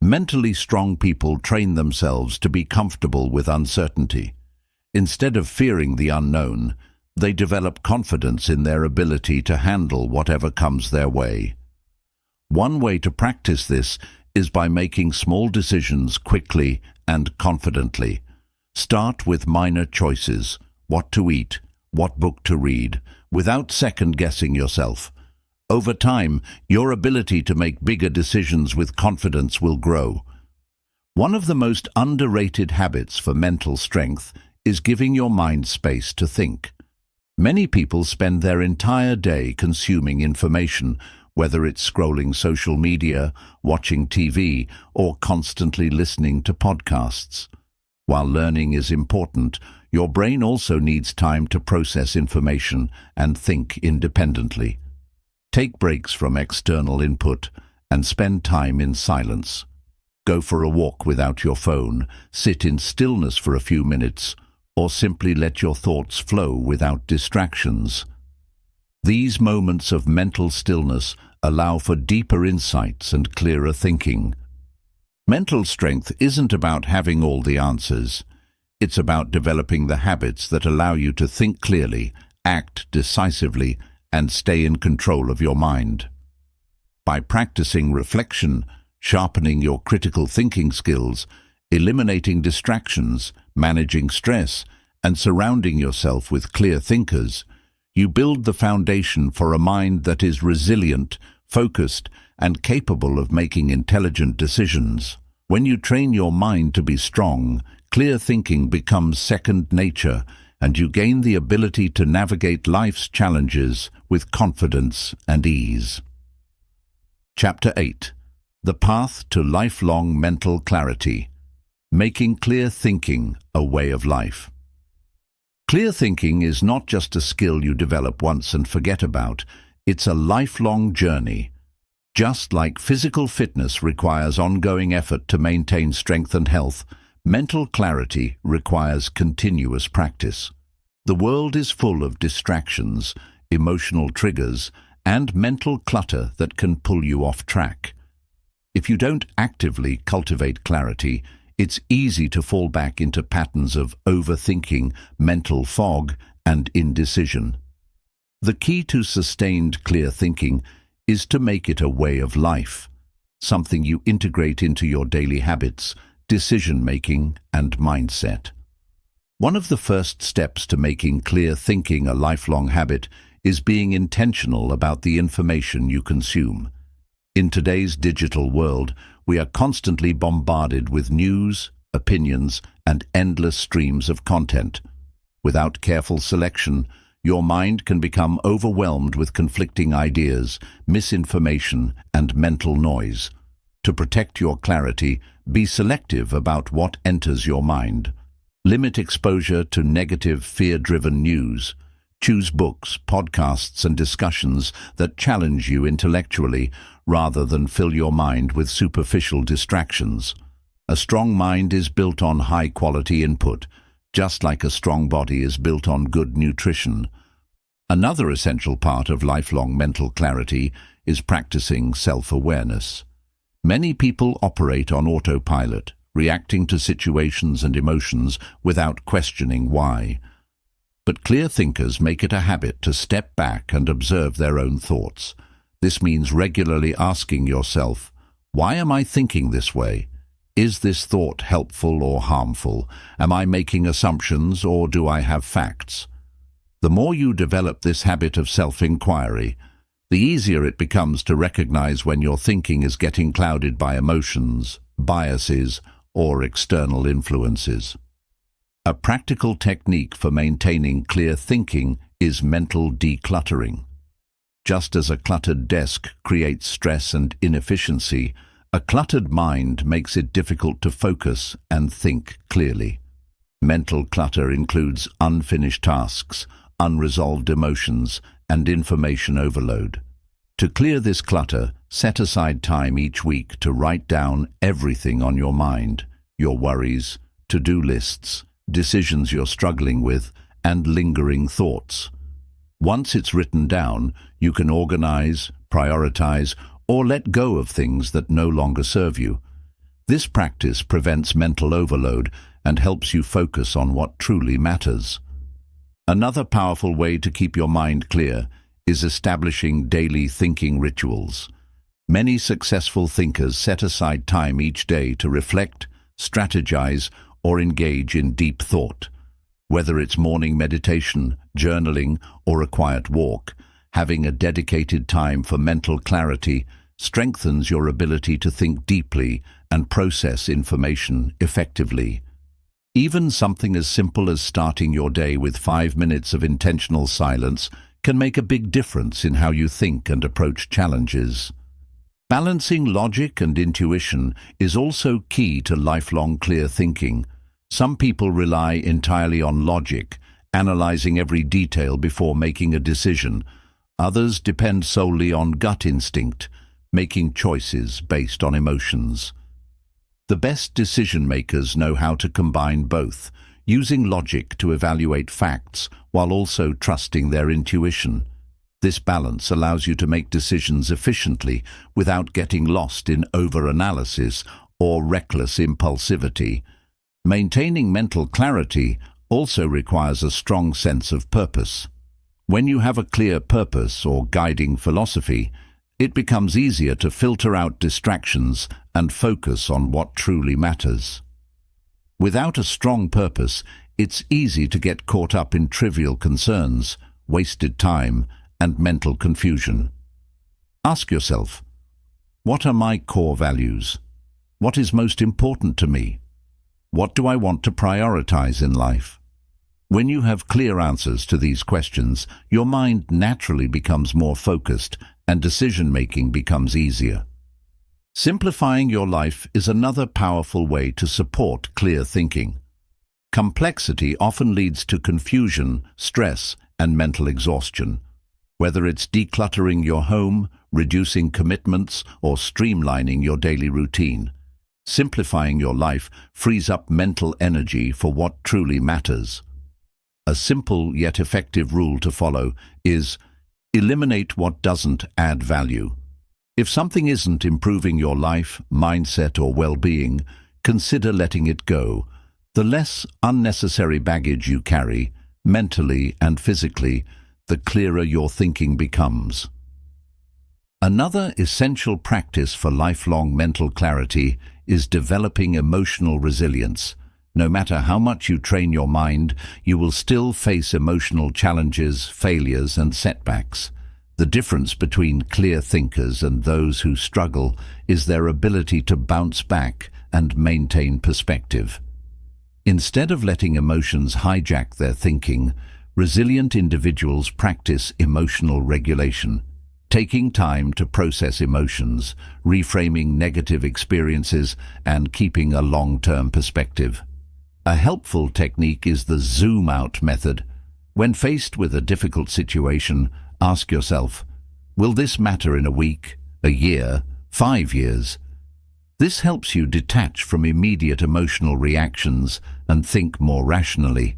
Mentally strong people train themselves to be comfortable with uncertainty. Instead of fearing the unknown, they develop confidence in their ability to handle whatever comes their way. One way to practice this is by making small decisions quickly and confidently. Start with minor choices: what to eat, what book to read, without second-guessing yourself. Over time, your ability to make bigger decisions with confidence will grow. One of the most underrated habits for mental strength is giving your mind space to think. Many people spend their entire day consuming information, whether it's scrolling social media, watching TV, or constantly listening to podcasts. While learning is important, your brain also needs time to process information and think independently. Take breaks from external input and spend time in silence. Go for a walk without your phone, sit in stillness for a few minutes, or simply let your thoughts flow without distractions. These moments of mental stillness allow for deeper insights and clearer thinking. Mental strength isn't about having all the answers. It's about developing the habits that allow you to think clearly, act decisively, and stay in control of your mind. By practicing reflection, sharpening your critical thinking skills, eliminating distractions, managing stress, and surrounding yourself with clear thinkers, you build the foundation for a mind that is resilient, focused, and capable of making intelligent decisions. When you train your mind to be strong, clear thinking becomes second nature, and you gain the ability to navigate life's challenges with confidence and ease. Chapter 8. The Path to Lifelong Mental Clarity. Making clear thinking a way of life. Clear thinking is not just a skill you develop once and forget about. It's a lifelong journey. Just like physical fitness requires ongoing effort to maintain strength and health, mental clarity requires continuous practice. The world is full of distractions, emotional triggers, and mental clutter that can pull you off track. If you don't actively cultivate clarity, it's easy to fall back into patterns of overthinking, mental fog, and indecision. The key to sustained clear thinking is to make it a way of life, something you integrate into your daily habits, decision-making, and mindset. One of the first steps to making clear thinking a lifelong habit is being intentional about the information you consume. In today's digital world, we are constantly bombarded with news, opinions, and endless streams of content. Without careful selection, your mind can become overwhelmed with conflicting ideas, misinformation, and mental noise. To protect your clarity, be selective about what enters your mind. Limit exposure to negative, fear-driven news. Choose books, podcasts, and discussions that challenge you intellectually rather than fill your mind with superficial distractions. A strong mind is built on high-quality input, just like a strong body is built on good nutrition. Another essential part of lifelong mental clarity is practicing self-awareness. Many people operate on autopilot, reacting to situations and emotions without questioning why. But clear thinkers make it a habit to step back and observe their own thoughts. This means regularly asking yourself, why am I thinking this way? Is this thought helpful or harmful? Am I making assumptions or do I have facts? The more you develop this habit of self-inquiry, the easier it becomes to recognize when your thinking is getting clouded by emotions, biases, or external influences. A practical technique for maintaining clear thinking is mental decluttering. Just as a cluttered desk creates stress and inefficiency, a cluttered mind makes it difficult to focus and think clearly. Mental clutter includes unfinished tasks, unresolved emotions, and information overload. To clear this clutter, set aside time each week to write down everything on your mind, your worries, to-do lists, decisions you're struggling with, and lingering thoughts. Once it's written down, you can organize, prioritize, or let go of things that no longer serve you. This practice prevents mental overload and helps you focus on what truly matters. Another powerful way to keep your mind clear is establishing daily thinking rituals. Many successful thinkers set aside time each day to reflect, strategize, or engage in deep thought. Whether it's morning meditation, journaling, or a quiet walk, having a dedicated time for mental clarity strengthens your ability to think deeply and process information effectively. Even something as simple as starting your day with 5 minutes of intentional silence can make a big difference in how you think and approach challenges. Balancing logic and intuition is also key to lifelong clear thinking. Some people rely entirely on logic, analyzing every detail before making a decision. Others depend solely on gut instinct, making choices based on emotions. The best decision-makers know how to combine both, using logic to evaluate facts while also trusting their intuition. This balance allows you to make decisions efficiently without getting lost in over-analysis or reckless impulsivity. Maintaining mental clarity also requires a strong sense of purpose. When you have a clear purpose or guiding philosophy, it becomes easier to filter out distractions and focus on what truly matters. Without a strong purpose, it's easy to get caught up in trivial concerns, wasted time, and mental confusion. Ask yourself, what are my core values? What is most important to me? What do I want to prioritize in life? When you have clear answers to these questions, your mind naturally becomes more focused and decision-making becomes easier. Simplifying your life is another powerful way to support clear thinking. Complexity often leads to confusion, stress, and mental exhaustion. Whether it's decluttering your home, reducing commitments, or streamlining your daily routine, simplifying your life frees up mental energy for what truly matters. A simple yet effective rule to follow is eliminate what doesn't add value. If something isn't improving your life, mindset, or well-being, consider letting it go. The less unnecessary baggage you carry, mentally and physically, the clearer your thinking becomes. Another essential practice for lifelong mental clarity is developing emotional resilience. No matter how much you train your mind, you will still face emotional challenges, failures, and setbacks. The difference between clear thinkers and those who struggle is their ability to bounce back and maintain perspective. Instead of letting emotions hijack their thinking, resilient individuals practice emotional regulation, taking time to process emotions, reframing negative experiences, and keeping a long-term perspective. A helpful technique is the zoom out method. When faced with a difficult situation, ask yourself, will this matter in a week, a year, 5 years? This helps you detach from immediate emotional reactions and think more rationally.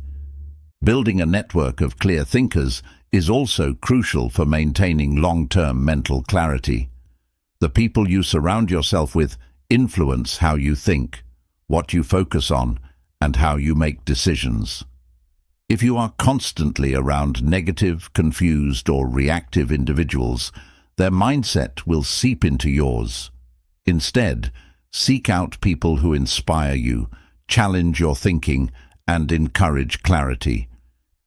Building a network of clear thinkers is also crucial for maintaining long-term mental clarity. The people you surround yourself with influence how you think, what you focus on, and how you make decisions. If you are constantly around negative, confused, or reactive individuals, their mindset will seep into yours. Instead, seek out people who inspire you, challenge your thinking, and encourage clarity.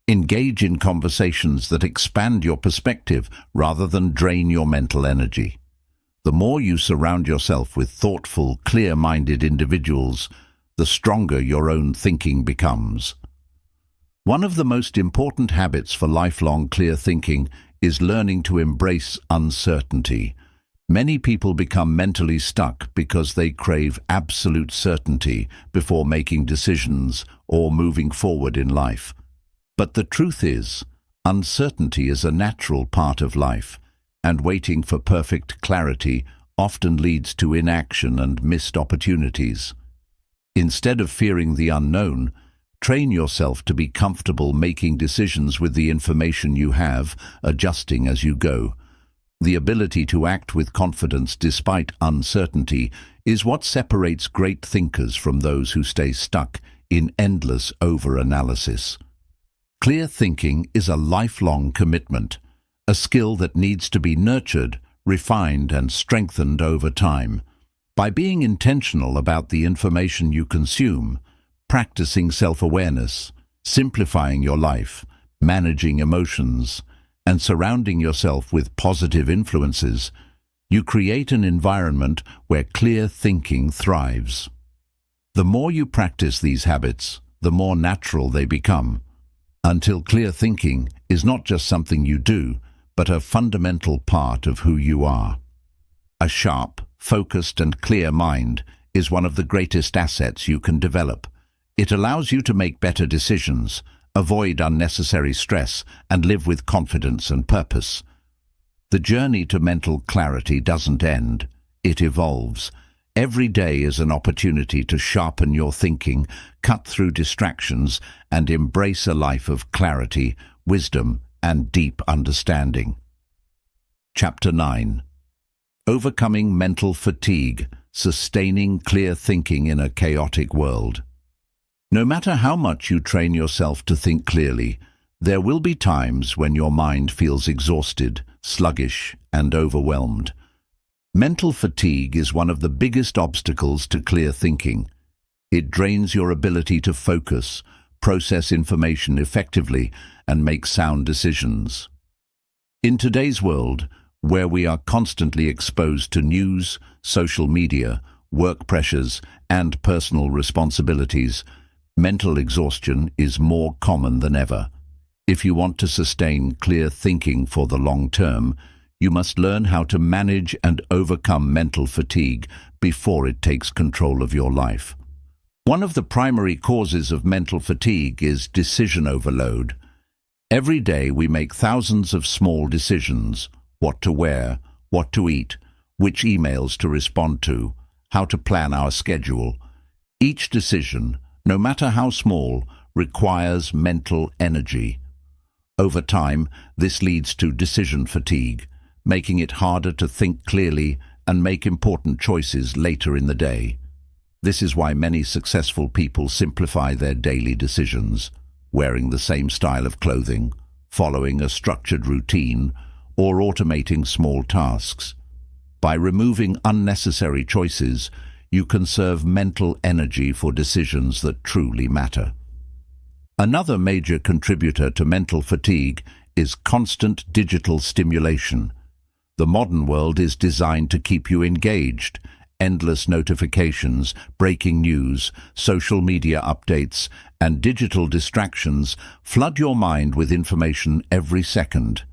Engage in conversations that expand your perspective rather than drain your mental energy. The more you surround yourself with thoughtful, clear-minded individuals, the stronger your own thinking becomes. One of the most important habits for lifelong clear thinking is learning to embrace uncertainty. Many people become mentally stuck because they crave absolute certainty before making decisions or moving forward in life. But the truth is, uncertainty is a natural part of life, and waiting for perfect clarity often leads to inaction and missed opportunities. Instead of fearing the unknown, train yourself to be comfortable making decisions with the information you have, adjusting as you go. The ability to act with confidence despite uncertainty is what separates great thinkers from those who stay stuck in endless over-analysis. Clear thinking is a lifelong commitment, a skill that needs to be nurtured, refined, and strengthened over time. By being intentional about the information you consume, practicing self-awareness, simplifying your life, managing emotions, and surrounding yourself with positive influences, you create an environment where clear thinking thrives. The more you practice these habits, the more natural they become, until clear thinking is not just something you do, but a fundamental part of who you are. A sharp, focused, and clear mind is one of the greatest assets you can develop. It allows you to make better decisions, avoid unnecessary stress, and live with confidence and purpose. The journey to mental clarity doesn't end, it evolves. Every day is an opportunity to sharpen your thinking, cut through distractions, and embrace a life of clarity, wisdom, and deep understanding. Chapter 9. Overcoming mental fatigue, sustaining clear thinking in a chaotic world. No matter how much you train yourself to think clearly, there will be times when your mind feels exhausted, sluggish, and overwhelmed. Mental fatigue is one of the biggest obstacles to clear thinking. It drains your ability to focus, process information effectively, and make sound decisions. In today's world, where we are constantly exposed to news, social media, work pressures, and personal responsibilities, mental exhaustion is more common than ever. If you want to sustain clear thinking for the long term, you must learn how to manage and overcome mental fatigue before it takes control of your life. One of the primary causes of mental fatigue is decision overload. Every day we make thousands of small decisions: what to wear, what to eat, which emails to respond to, how to plan our schedule. Each decision, no matter how small, requires mental energy. Over time, this leads to decision fatigue, making it harder to think clearly and make important choices later in the day. This is why many successful people simplify their daily decisions, wearing the same style of clothing, following a structured routine, or automating small tasks. By removing unnecessary choices, you conserve mental energy for decisions that truly matter. Another major contributor to mental fatigue is constant digital stimulation. The modern world is designed to keep you engaged. Endless notifications, breaking news, social media updates, and digital distractions flood your mind with information every second.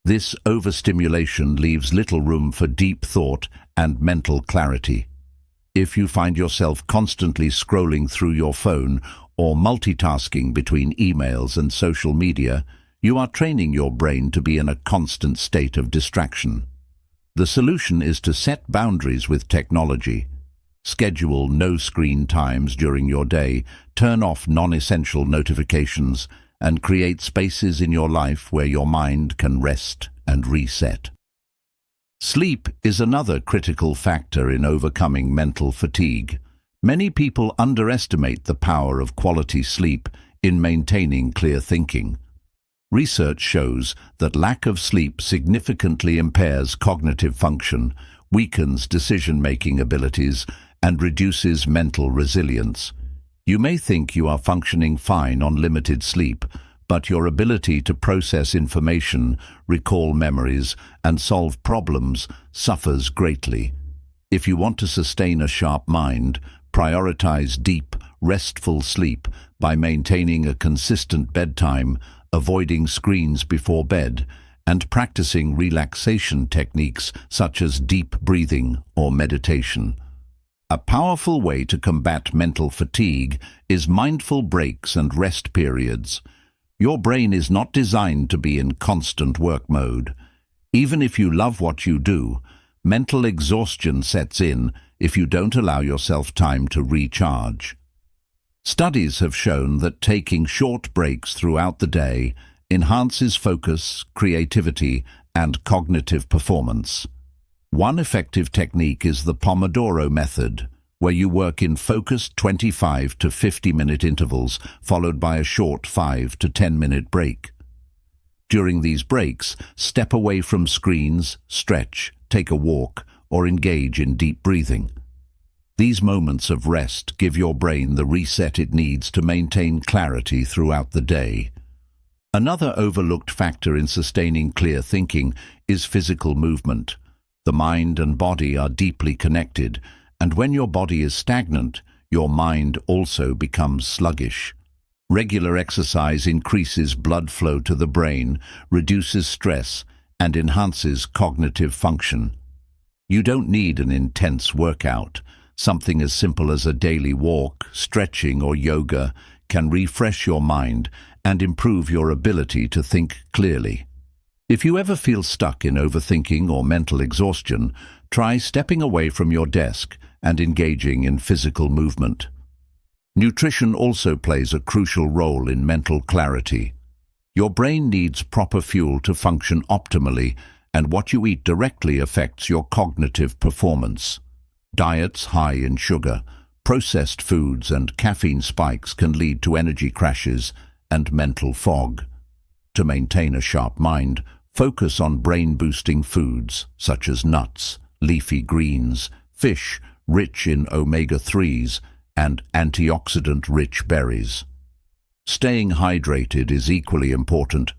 This overstimulation leaves little room for deep thought and mental clarity. If you find yourself constantly scrolling through your phone or multitasking between emails and social media, you are training your brain to be in a constant state of distraction. The solution is to set boundaries with technology. Schedule no screen times during your day, turn off non-essential notifications, and create spaces in your life where your mind can rest and reset. Sleep is another critical factor in overcoming mental fatigue. Many people underestimate the power of quality sleep in maintaining clear thinking. Research shows that lack of sleep significantly impairs cognitive function, weakens decision-making abilities, and reduces mental resilience. You may think you are functioning fine on limited sleep, but your ability to process information, recall memories, and solve problems suffers greatly. If you want to sustain a sharp mind, prioritize deep, restful sleep by maintaining a consistent bedtime, avoiding screens before bed, and practicing relaxation techniques such as deep breathing or meditation. A powerful way to combat mental fatigue is mindful breaks and rest periods. Your brain is not designed to be in constant work mode. Even if you love what you do, mental exhaustion sets in if you don't allow yourself time to recharge. Studies have shown that taking short breaks throughout the day enhances focus, creativity, and cognitive performance. One effective technique is the Pomodoro method, where you work in focused 25 to 50-minute intervals, followed by a short 5 to 10-minute break. During these breaks, step away from screens, stretch, take a walk, or engage in deep breathing. These moments of rest give your brain the reset it needs to maintain clarity throughout the day. Another overlooked factor in sustaining clear thinking is physical movement. The mind and body are deeply connected, and when your body is stagnant, your mind also becomes sluggish. Regular exercise increases blood flow to the brain, reduces stress, and enhances cognitive function. You don't need an intense workout. Something as simple as a daily walk, stretching, or yoga can refresh your mind and improve your ability to think clearly. If you ever feel stuck in overthinking or mental exhaustion, try stepping away from your desk and engaging in physical movement. Nutrition also plays a crucial role in mental clarity. Your brain needs proper fuel to function optimally, and what you eat directly affects your cognitive performance. Diets high in sugar, processed foods, and caffeine spikes can lead to energy crashes and mental fog. To maintain a sharp mind, focus on brain-boosting foods such as nuts, leafy greens, fish rich in omega-3s, and antioxidant-rich berries. Staying hydrated is equally important.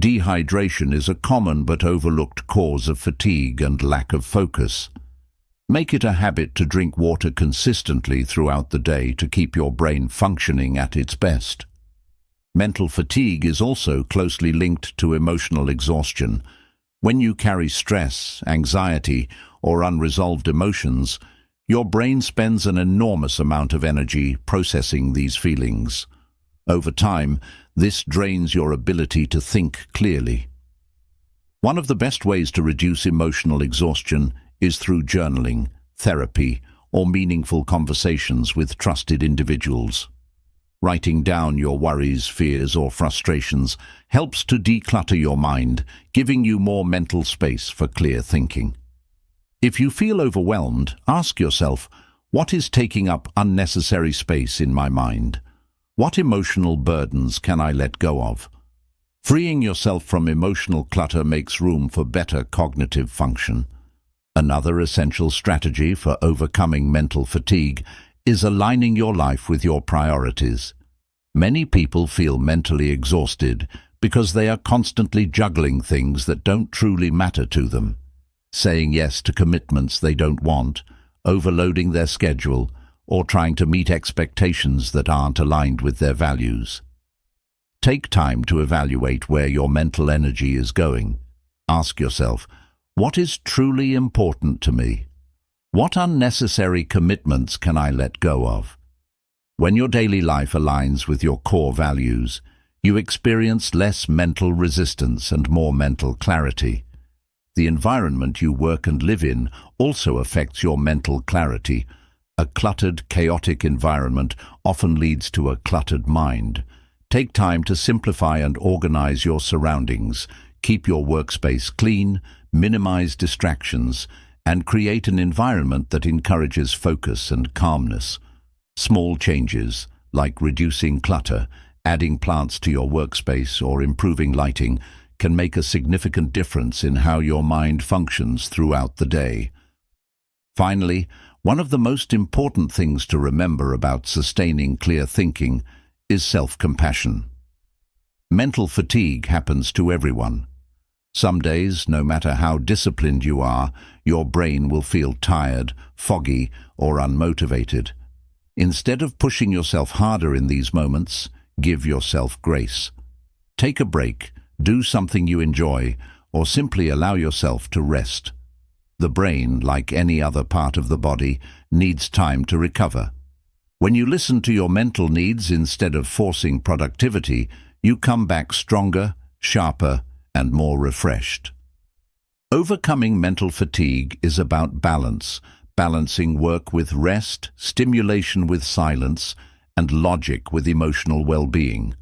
Dehydration is a common but overlooked cause of fatigue and lack of focus. Make it a habit to drink water consistently throughout the day to keep your brain functioning at its best. Mental fatigue is also closely linked to emotional exhaustion. When you carry stress, anxiety, or unresolved emotions, your brain spends an enormous amount of energy processing these feelings. Over time, this drains your ability to think clearly. One of the best ways to reduce emotional exhaustion is through journaling, therapy, or meaningful conversations with trusted individuals. Writing down your worries, fears, or frustrations helps to declutter your mind, giving you more mental space for clear thinking. If you feel overwhelmed, ask yourself, what is taking up unnecessary space in my mind? What emotional burdens can I let go of? Freeing yourself from emotional clutter makes room for better cognitive function. Another essential strategy for overcoming mental fatigue is aligning your life with your priorities. Many people feel mentally exhausted because they are constantly juggling things that don't truly matter to them. Saying yes to commitments they don't want, overloading their schedule, or trying to meet expectations that aren't aligned with their values. Take time to evaluate where your mental energy is going. Ask yourself, what is truly important to me? What unnecessary commitments can I let go of? When your daily life aligns with your core values, you experience less mental resistance and more mental clarity. The environment you work and live in also affects your mental clarity. A cluttered, chaotic environment often leads to a cluttered mind. Take time to simplify and organize your surroundings. Keep your workspace clean, minimize distractions, and create an environment that encourages focus and calmness. Small changes, like reducing clutter, adding plants to your workspace, or improving lighting, can make a significant difference in how your mind functions throughout the day. Finally, one of the most important things to remember about sustaining clear thinking is self-compassion. Mental fatigue happens to everyone. Some days, no matter how disciplined you are, your brain will feel tired, foggy, or unmotivated. Instead of pushing yourself harder in these moments, give yourself grace. Take a break, do something you enjoy, or simply allow yourself to rest. The brain, like any other part of the body, needs time to recover. When you listen to your mental needs instead of forcing productivity, you come back stronger, sharper, and more refreshed. Overcoming mental fatigue is about balance, balancing work with rest, stimulation with silence, and logic with emotional well-being.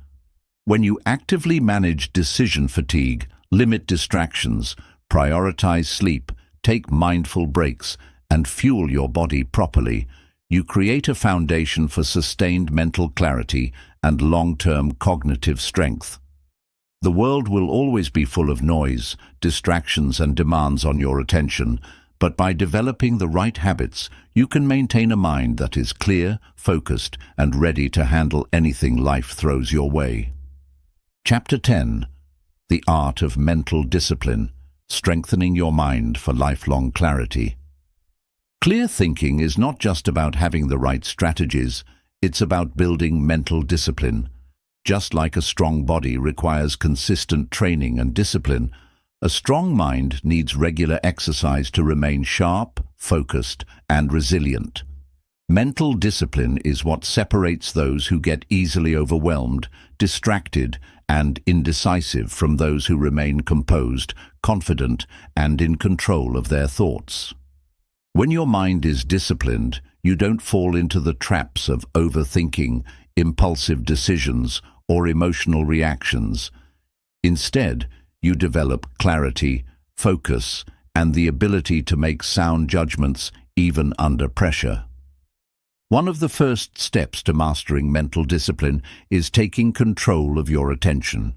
When you actively manage decision fatigue, limit distractions, prioritize sleep, take mindful breaks, and fuel your body properly, you create a foundation for sustained mental clarity and long-term cognitive strength. The world will always be full of noise, distractions, and demands on your attention, but by developing the right habits, you can maintain a mind that is clear, focused, and ready to handle anything life throws your way. Chapter 10. The Art of Mental Discipline, Strengthening Your Mind for Lifelong Clarity. Clear thinking is not just about having the right strategies, it's about building mental discipline. Just like a strong body requires consistent training and discipline, a strong mind needs regular exercise to remain sharp, focused, and resilient. Mental discipline is what separates those who get easily overwhelmed, distracted, and indecisive from those who remain composed, confident, and in control of their thoughts. When your mind is disciplined, you don't fall into the traps of overthinking, impulsive decisions, or emotional reactions. Instead, you develop clarity, focus, and the ability to make sound judgments even under pressure. One of the first steps to mastering mental discipline is taking control of your attention.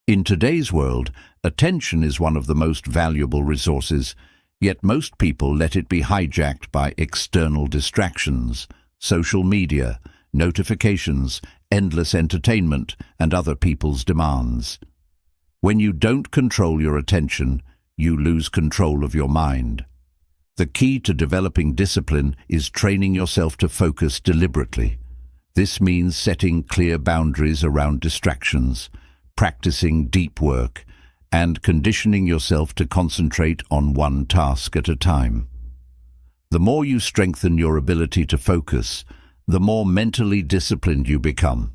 In today's world, attention is one of the most valuable resources, yet most people let it be hijacked by external distractions, social media, notifications, endless entertainment, and other people's demands. When you don't control your attention, you lose control of your mind. The key to developing discipline is training yourself to focus deliberately. This means setting clear boundaries around distractions, practicing deep work, and conditioning yourself to concentrate on one task at a time. The more you strengthen your ability to focus, the more mentally disciplined you become.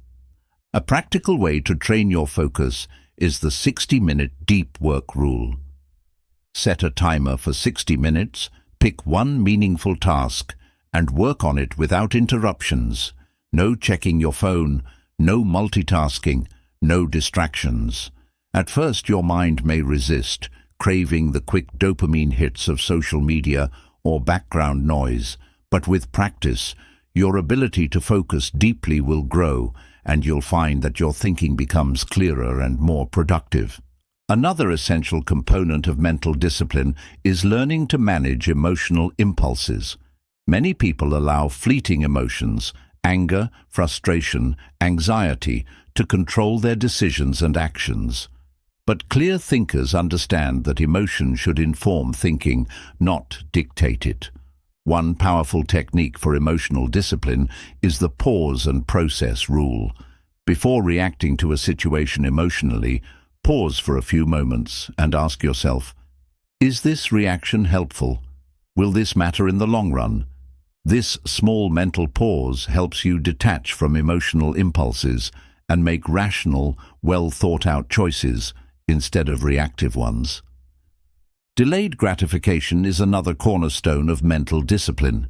A practical way to train your focus is the 60-minute deep work rule. Set a timer for 60 minutes, pick one meaningful task, and work on it without interruptions. No checking your phone, no multitasking, no distractions. At first, your mind may resist, craving the quick dopamine hits of social media or background noise, but with practice, your ability to focus deeply will grow, and you'll find that your thinking becomes clearer and more productive. Another essential component of mental discipline is learning to manage emotional impulses. Many people allow fleeting emotions, anger, frustration, anxiety, to control their decisions and actions. But clear thinkers understand that emotion should inform thinking, not dictate it. One powerful technique for emotional discipline is the pause and process rule. Before reacting to a situation emotionally, pause for a few moments and ask yourself, is this reaction helpful? Will this matter in the long run? This small mental pause helps you detach from emotional impulses and make rational, well-thought-out choices instead of reactive ones. Delayed gratification is another cornerstone of mental discipline.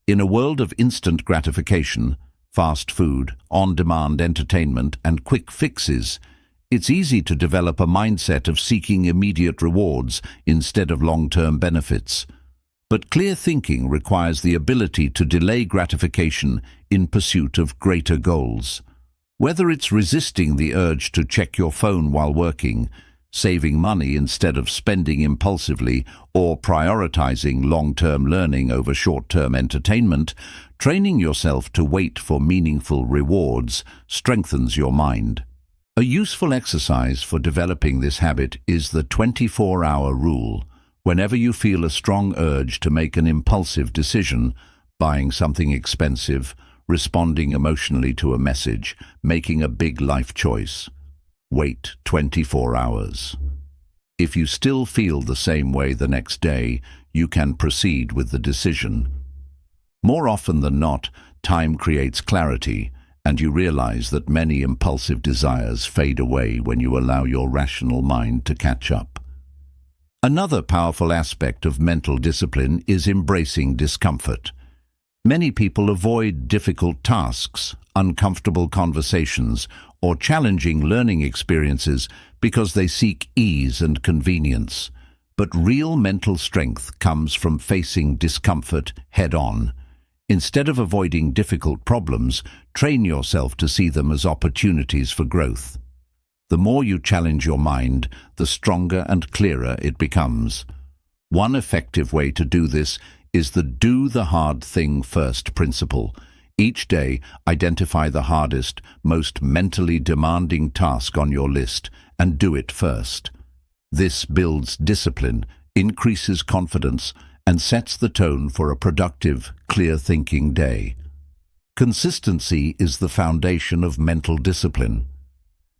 In a world of instant gratification, fast food, on-demand entertainment, and quick fixes, it's easy to develop a mindset of seeking immediate rewards instead of long-term benefits. But clear thinking requires the ability to delay gratification in pursuit of greater goals. Whether it's resisting the urge to check your phone while working, saving money instead of spending impulsively, or prioritizing long-term learning over short-term entertainment, training yourself to wait for meaningful rewards strengthens your mind. A useful exercise for developing this habit is the 24-hour rule. Whenever you feel a strong urge to make an impulsive decision, buying something expensive, responding emotionally to a message, making a big life choice, wait 24 hours. If you still feel the same way the next day, you can proceed with the decision. More often than not, time creates clarity, and you realize that many impulsive desires fade away when you allow your rational mind to catch up. Another powerful aspect of mental discipline is embracing discomfort. Many people avoid difficult tasks, uncomfortable conversations, or challenging learning experiences because they seek ease and convenience. But real mental strength comes from facing discomfort head-on. Instead of avoiding difficult problems, train yourself to see them as opportunities for growth. The more you challenge your mind, the stronger and clearer it becomes. One effective way to do this is the do the hard thing first principle. Each day, identify the hardest, most mentally demanding task on your list and do it first. This builds discipline, increases confidence, and sets the tone for a productive, clear-thinking day. Consistency is the foundation of mental discipline.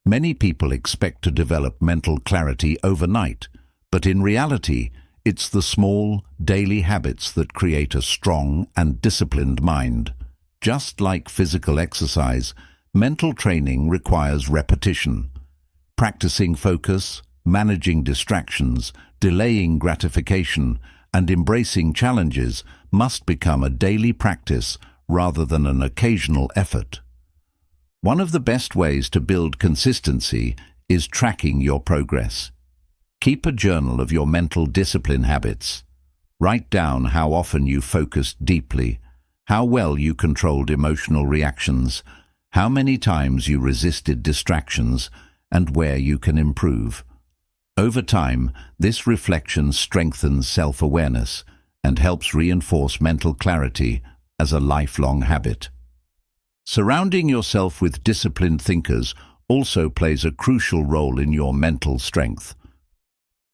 Many people expect to develop mental clarity overnight, but in reality, it's the small, daily habits that create a strong and disciplined mind. Just like physical exercise, mental training requires repetition. Practicing focus, managing distractions, delaying gratification, and embracing challenges must become a daily practice rather than an occasional effort. One of the best ways to build consistency is tracking your progress. Keep a journal of your mental discipline habits. Write down how often you focused deeply, how well you controlled emotional reactions, how many times you resisted distractions, and where you can improve. Over time, this reflection strengthens self-awareness and helps reinforce mental clarity as a lifelong habit. Surrounding yourself with disciplined thinkers also plays a crucial role in your mental strength.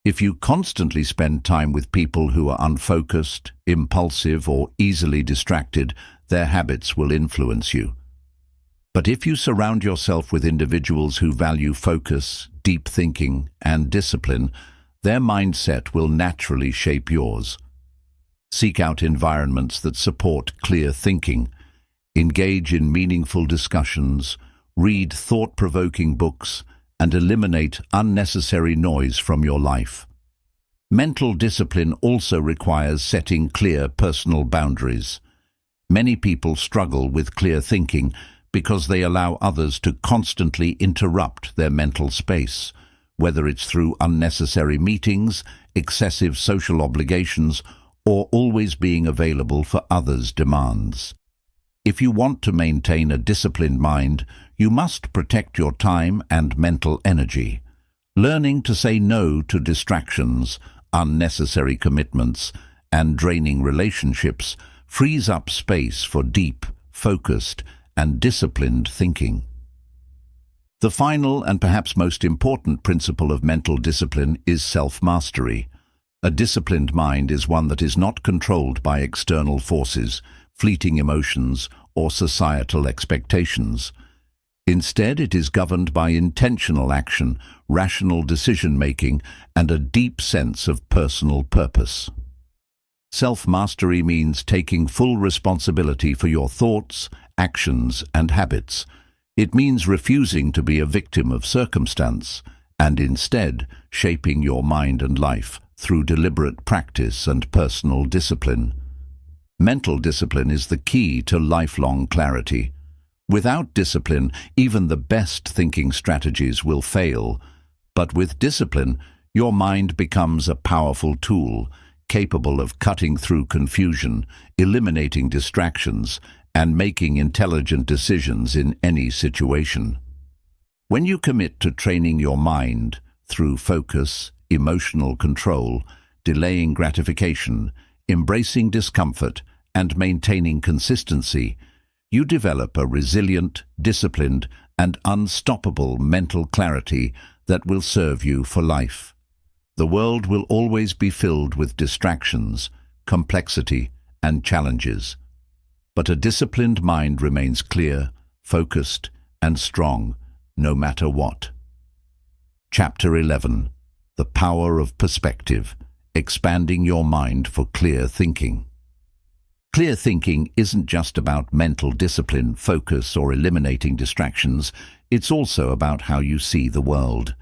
If you constantly spend time with people who are unfocused, impulsive, or easily distracted, their habits will influence you. But if you surround yourself with individuals who value focus, deep thinking, and discipline, their mindset will naturally shape yours. Seek out environments that support clear thinking. Engage in meaningful discussions, read thought-provoking books, and eliminate unnecessary noise from your life. Mental discipline also requires setting clear personal boundaries. Many people struggle with clear thinking because they allow others to constantly interrupt their mental space, whether it's through unnecessary meetings, excessive social obligations, or always being available for others' demands. If you want to maintain a disciplined mind, you must protect your time and mental energy. Learning to say no to distractions, unnecessary commitments, and draining relationships frees up space for deep, focused, and disciplined thinking. The final and perhaps most important principle of mental discipline is self-mastery. A disciplined mind is one that is not controlled by external forces, fleeting emotions, or societal expectations. Instead, it is governed by intentional action, rational decision-making, and a deep sense of personal purpose. Self-mastery means taking full responsibility for your thoughts, actions, and habits. It means refusing to be a victim of circumstance and instead shaping your mind and life through deliberate practice and personal discipline. Mental discipline is the key to lifelong clarity. Without discipline, even the best thinking strategies will fail. But with discipline, your mind becomes a powerful tool, capable of cutting through confusion, eliminating distractions, and making intelligent decisions in any situation. When you commit to training your mind through focus, emotional control, delaying gratification, embracing discomfort, and maintaining consistency, you develop a resilient, disciplined, and unstoppable mental clarity that will serve you for life. The world will always be filled with distractions, complexity, and challenges. But a disciplined mind remains clear, focused, and strong, no matter what. Chapter 11. The Power of Perspective, Expanding Your Mind for Clear Thinking. Clear thinking isn't just about mental discipline, focus, or eliminating distractions. It's also about how you see the world.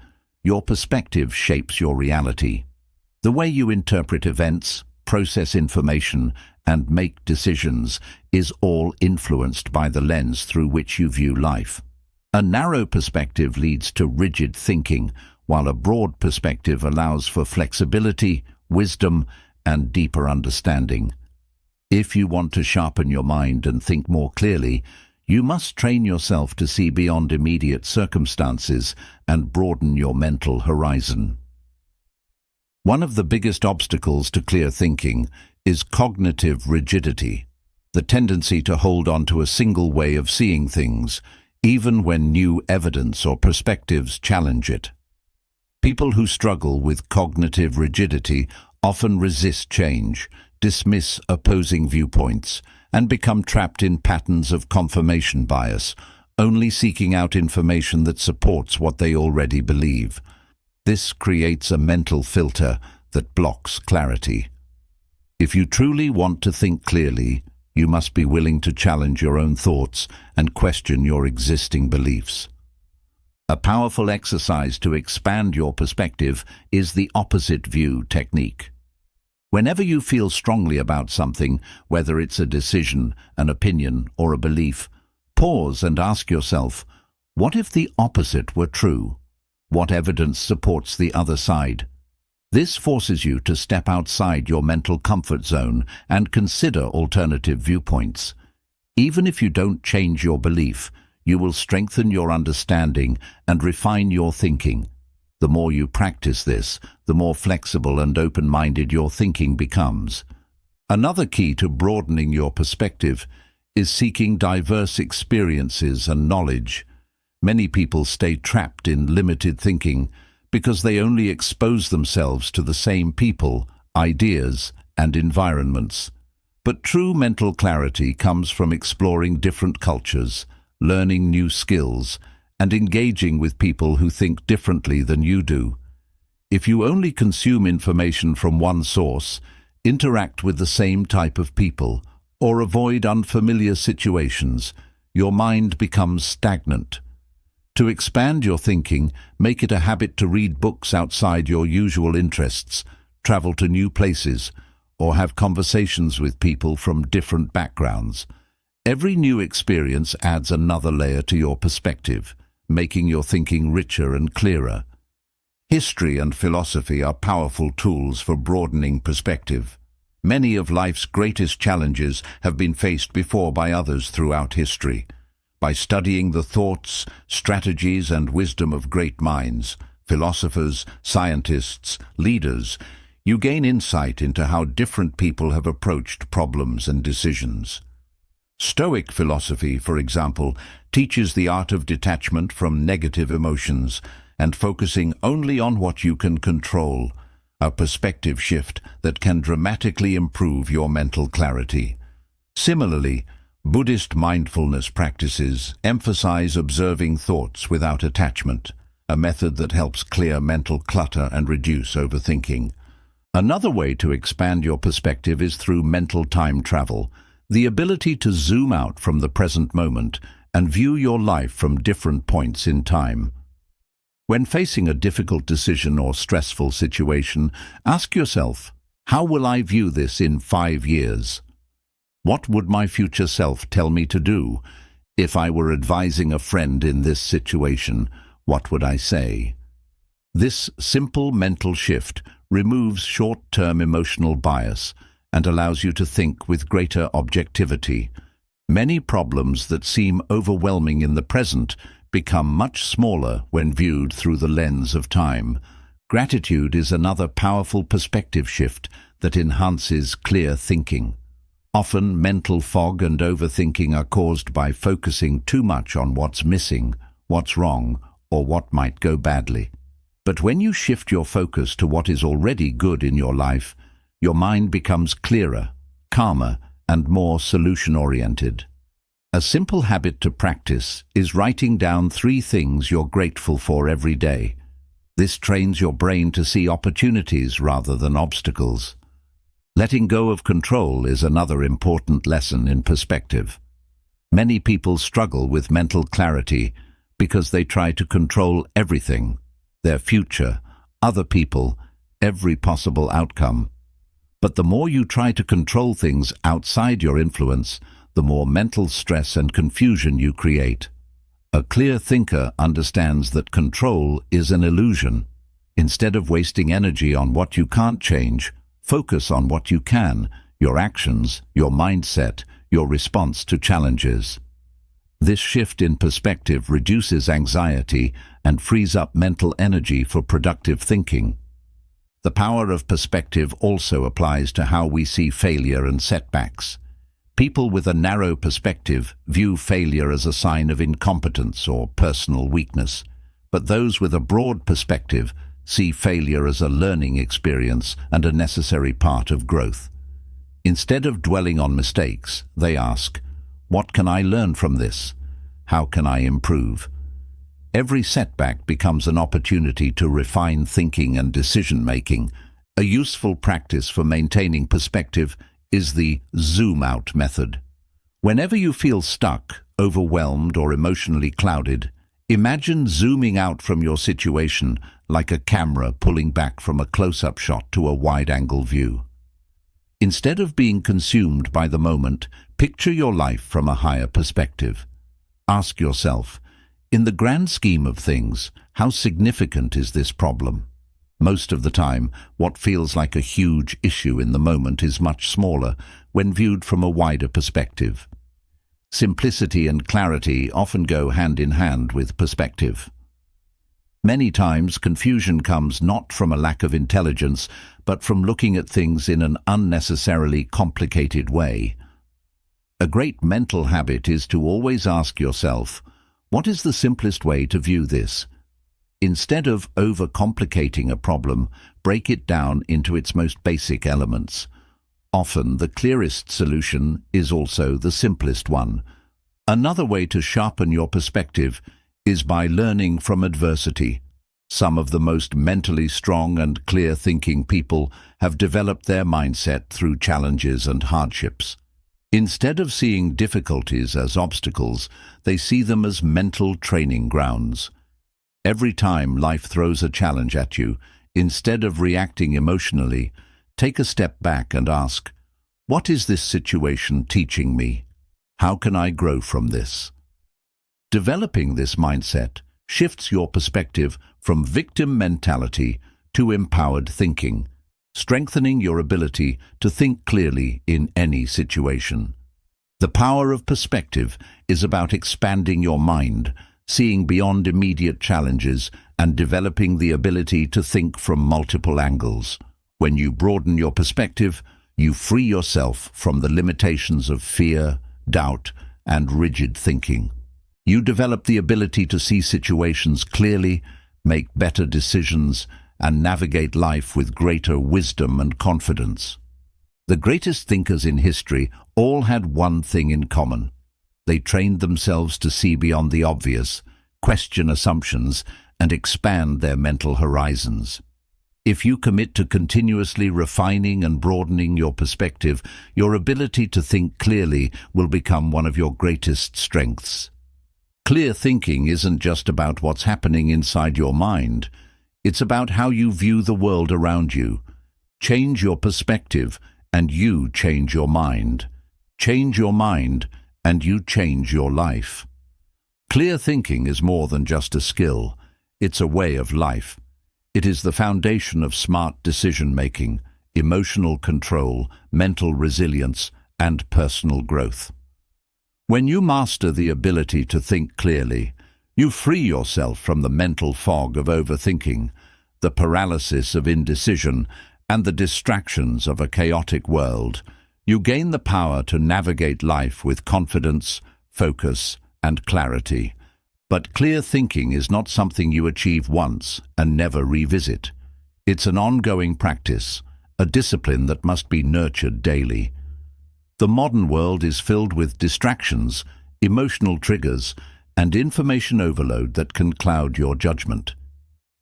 Your perspective shapes your reality. The way you interpret events, process information, and make decisions is all influenced by the lens through which you view life. A narrow perspective leads to rigid thinking, while a broad perspective allows for flexibility, wisdom, and deeper understanding. If you want to sharpen your mind and think more clearly, you must train yourself to see beyond immediate circumstances and broaden your mental horizon. One of the biggest obstacles to clear thinking is cognitive rigidity, the tendency to hold on to a single way of seeing things, even when new evidence or perspectives challenge it. People who struggle with cognitive rigidity often resist change, dismiss opposing viewpoints, and become trapped in patterns of confirmation bias, only seeking out information that supports what they already believe. This creates a mental filter that blocks clarity. If you truly want to think clearly, you must be willing to challenge your own thoughts and question your existing beliefs. A powerful exercise to expand your perspective is the opposite view technique. Whenever you feel strongly about something, whether it's a decision, an opinion, or a belief, pause and ask yourself, what if the opposite were true? What evidence supports the other side? This forces you to step outside your mental comfort zone and consider alternative viewpoints. Even if you don't change your belief, you will strengthen your understanding and refine your thinking. The more you practice this, the more flexible and open-minded your thinking becomes. Another key to broadening your perspective is seeking diverse experiences and knowledge. Many people stay trapped in limited thinking because they only expose themselves to the same people, ideas, and environments. But true mental clarity comes from exploring different cultures, learning new skills, and engaging with people who think differently than you do. If you only consume information from one source, interact with the same type of people, or avoid unfamiliar situations, your mind becomes stagnant. To expand your thinking, make it a habit to read books outside your usual interests, travel to new places, or have conversations with people from different backgrounds. Every new experience adds another layer to your perspective, making your thinking richer and clearer. History and philosophy are powerful tools for broadening perspective. Many of life's greatest challenges have been faced before by others throughout history. By studying the thoughts, strategies, and wisdom of great minds, philosophers, scientists, leaders, you gain insight into how different people have approached problems and decisions. Stoic philosophy, for example, teaches the art of detachment from negative emotions and focusing only on what you can control, a perspective shift that can dramatically improve your mental clarity. Similarly, Buddhist mindfulness practices emphasize observing thoughts without attachment, a method that helps clear mental clutter and reduce overthinking. Another way to expand your perspective is through mental time travel, the ability to zoom out from the present moment and view your life from different points in time. When facing a difficult decision or stressful situation, ask yourself, how will I view this in 5 years? What would my future self tell me to do? If I were advising a friend in this situation, what would I say? This simple mental shift removes short-term emotional bias and allows you to think with greater objectivity. Many problems that seem overwhelming in the present become much smaller when viewed through the lens of time. Gratitude is another powerful perspective shift that enhances clear thinking. Often, mental fog and overthinking are caused by focusing too much on what's missing, what's wrong, or what might go badly. But when you shift your focus to what is already good in your life, your mind becomes clearer, calmer, and more solution-oriented. A simple habit to practice is writing down 3 things you're grateful for every day. This trains your brain to see opportunities rather than obstacles. Letting go of control is another important lesson in perspective. Many people struggle with mental clarity because they try to control everything: their future, other people, every possible outcome. But the more you try to control things outside your influence, the more mental stress and confusion you create. A clear thinker understands that control is an illusion. Instead of wasting energy on what you can't change, focus on what you can: your actions, your mindset, your response to challenges. This shift in perspective reduces anxiety and frees up mental energy for productive thinking. The power of perspective also applies to how we see failure and setbacks. People with a narrow perspective view failure as a sign of incompetence or personal weakness, but those with a broad perspective see failure as a learning experience and a necessary part of growth. Instead of dwelling on mistakes, they ask, what can I learn from this? How can I improve? Every setback becomes an opportunity to refine thinking and decision-making. A useful practice for maintaining perspective is the zoom-out method. Whenever you feel stuck, overwhelmed, or emotionally clouded, imagine zooming out from your situation like a camera pulling back from a close-up shot to a wide-angle view. Instead of being consumed by the moment, picture your life from a higher perspective. Ask yourself, in the grand scheme of things, how significant is this problem? Most of the time, what feels like a huge issue in the moment is much smaller when viewed from a wider perspective. Simplicity and clarity often go hand in hand with perspective. Many times, confusion comes not from a lack of intelligence, but from looking at things in an unnecessarily complicated way. A great mental habit is to always ask yourself, what is the simplest way to view this? Instead of overcomplicating a problem, break it down into its most basic elements. Often, the clearest solution is also the simplest one. Another way to sharpen your perspective is by learning from adversity. Some of the most mentally strong and clear-thinking people have developed their mindset through challenges and hardships. Instead of seeing difficulties as obstacles, they see them as mental training grounds. Every time life throws a challenge at you, instead of reacting emotionally, take a step back and ask, what is this situation teaching me? How can I grow from this? Developing this mindset shifts your perspective from victim mentality to empowered thinking, strengthening your ability to think clearly in any situation. The power of perspective is about expanding your mind, seeing beyond immediate challenges, and developing the ability to think from multiple angles. When you broaden your perspective, you free yourself from the limitations of fear, doubt, and rigid thinking. You develop the ability to see situations clearly, make better decisions, and navigate life with greater wisdom and confidence. The greatest thinkers in history all had one thing in common. They trained themselves to see beyond the obvious, question assumptions, and expand their mental horizons. If you commit to continuously refining and broadening your perspective, your ability to think clearly will become one of your greatest strengths. Clear thinking isn't just about what's happening inside your mind. It's about how you view the world around you. Change your perspective, and you change your mind. Change your mind, and you change your life. Clear thinking is more than just a skill. It's a way of life. It is the foundation of smart decision-making, emotional control, mental resilience, and personal growth. When you master the ability to think clearly, you free yourself from the mental fog of overthinking, the paralysis of indecision, and the distractions of a chaotic world. You gain the power to navigate life with confidence, focus, and clarity. But clear thinking is not something you achieve once and never revisit. It's an ongoing practice, a discipline that must be nurtured daily. The modern world is filled with distractions, emotional triggers, and information overload that can cloud your judgment.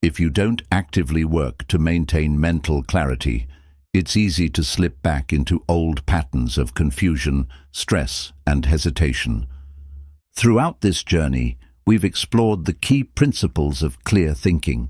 If you don't actively work to maintain mental clarity, it's easy to slip back into old patterns of confusion, stress, and hesitation. Throughout this journey, we've explored the key principles of clear thinking,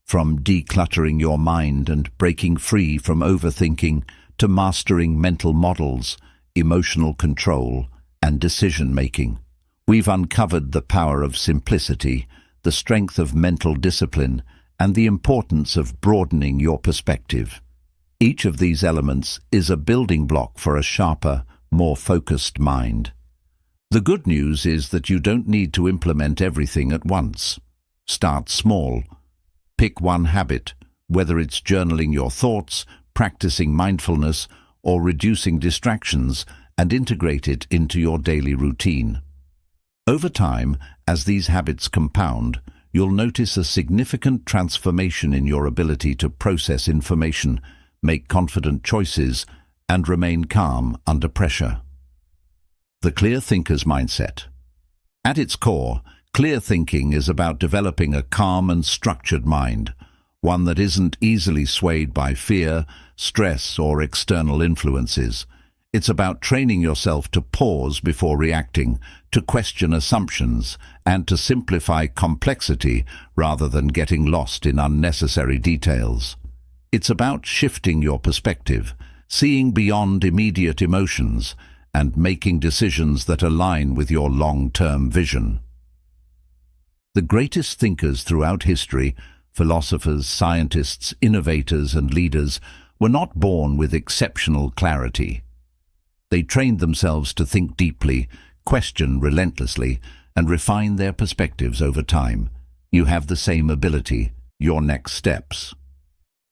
from decluttering your mind and breaking free from overthinking to mastering mental models, emotional control, and decision-making. We've uncovered the power of simplicity, the strength of mental discipline, and the importance of broadening your perspective. Each of these elements is a building block for a sharper, more focused mind. The good news is that you don't need to implement everything at once. Start small. Pick one habit, whether it's journaling your thoughts, practicing mindfulness, or reducing distractions, and integrate it into your daily routine. Over time, as these habits compound, you'll notice a significant transformation in your ability to process information, make confident choices, and remain calm under pressure. The clear thinker's mindset. At its core, clear thinking is about developing a calm and structured mind, one that isn't easily swayed by fear, stress, or external influences. It's about training yourself to pause before reacting, to question assumptions, and to simplify complexity rather than getting lost in unnecessary details. It's about shifting your perspective, seeing beyond immediate emotions, and making decisions that align with your long-term vision. The greatest thinkers throughout history, philosophers, scientists, innovators, and leaders, were not born with exceptional clarity. They trained themselves to think deeply, question relentlessly, and refine their perspectives over time. You have the same ability. Your next steps.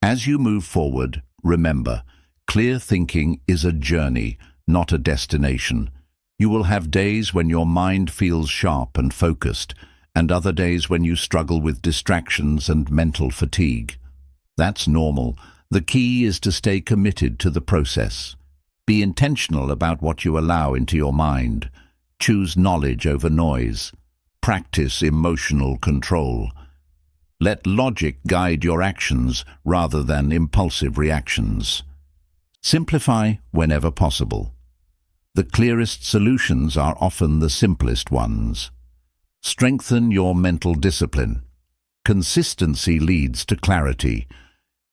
As you move forward, remember, clear thinking is a journey, not a destination. You will have days when your mind feels sharp and focused, and other days when you struggle with distractions and mental fatigue. That's normal. The key is to stay committed to the process. Be intentional about what you allow into your mind. Choose knowledge over noise. Practice emotional control. Let logic guide your actions rather than impulsive reactions. Simplify whenever possible. The clearest solutions are often the simplest ones. Strengthen your mental discipline. Consistency leads to clarity.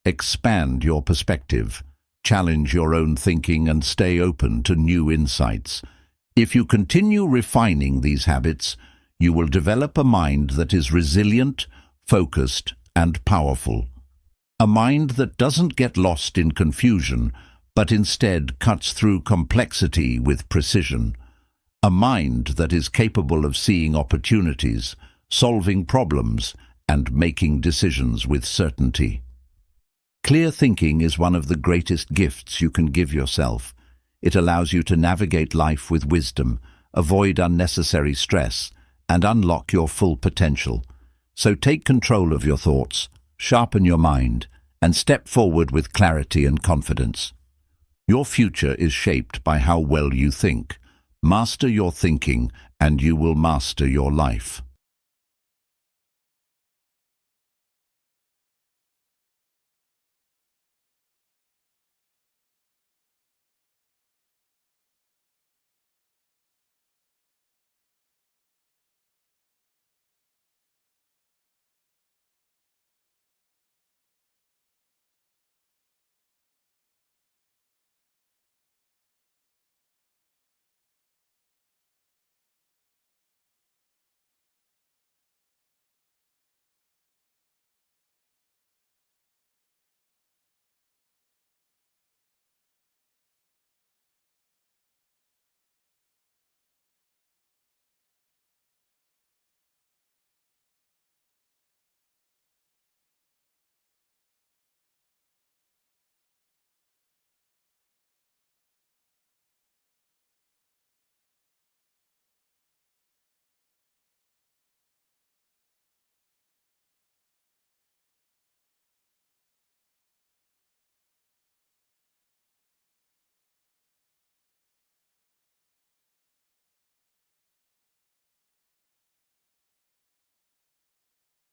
Expand your perspective. Challenge your own thinking and stay open to new insights. If you continue refining these habits, you will develop a mind that is resilient, focused, and powerful. A mind that doesn't get lost in confusion, but instead cuts through complexity with precision. A mind that is capable of seeing opportunities, solving problems, and making decisions with certainty. Clear thinking is one of the greatest gifts you can give yourself. It allows you to navigate life with wisdom, avoid unnecessary stress, and unlock your full potential. So take control of your thoughts, sharpen your mind, and step forward with clarity and confidence. Your future is shaped by how well you think. Master your thinking, and you will master your life.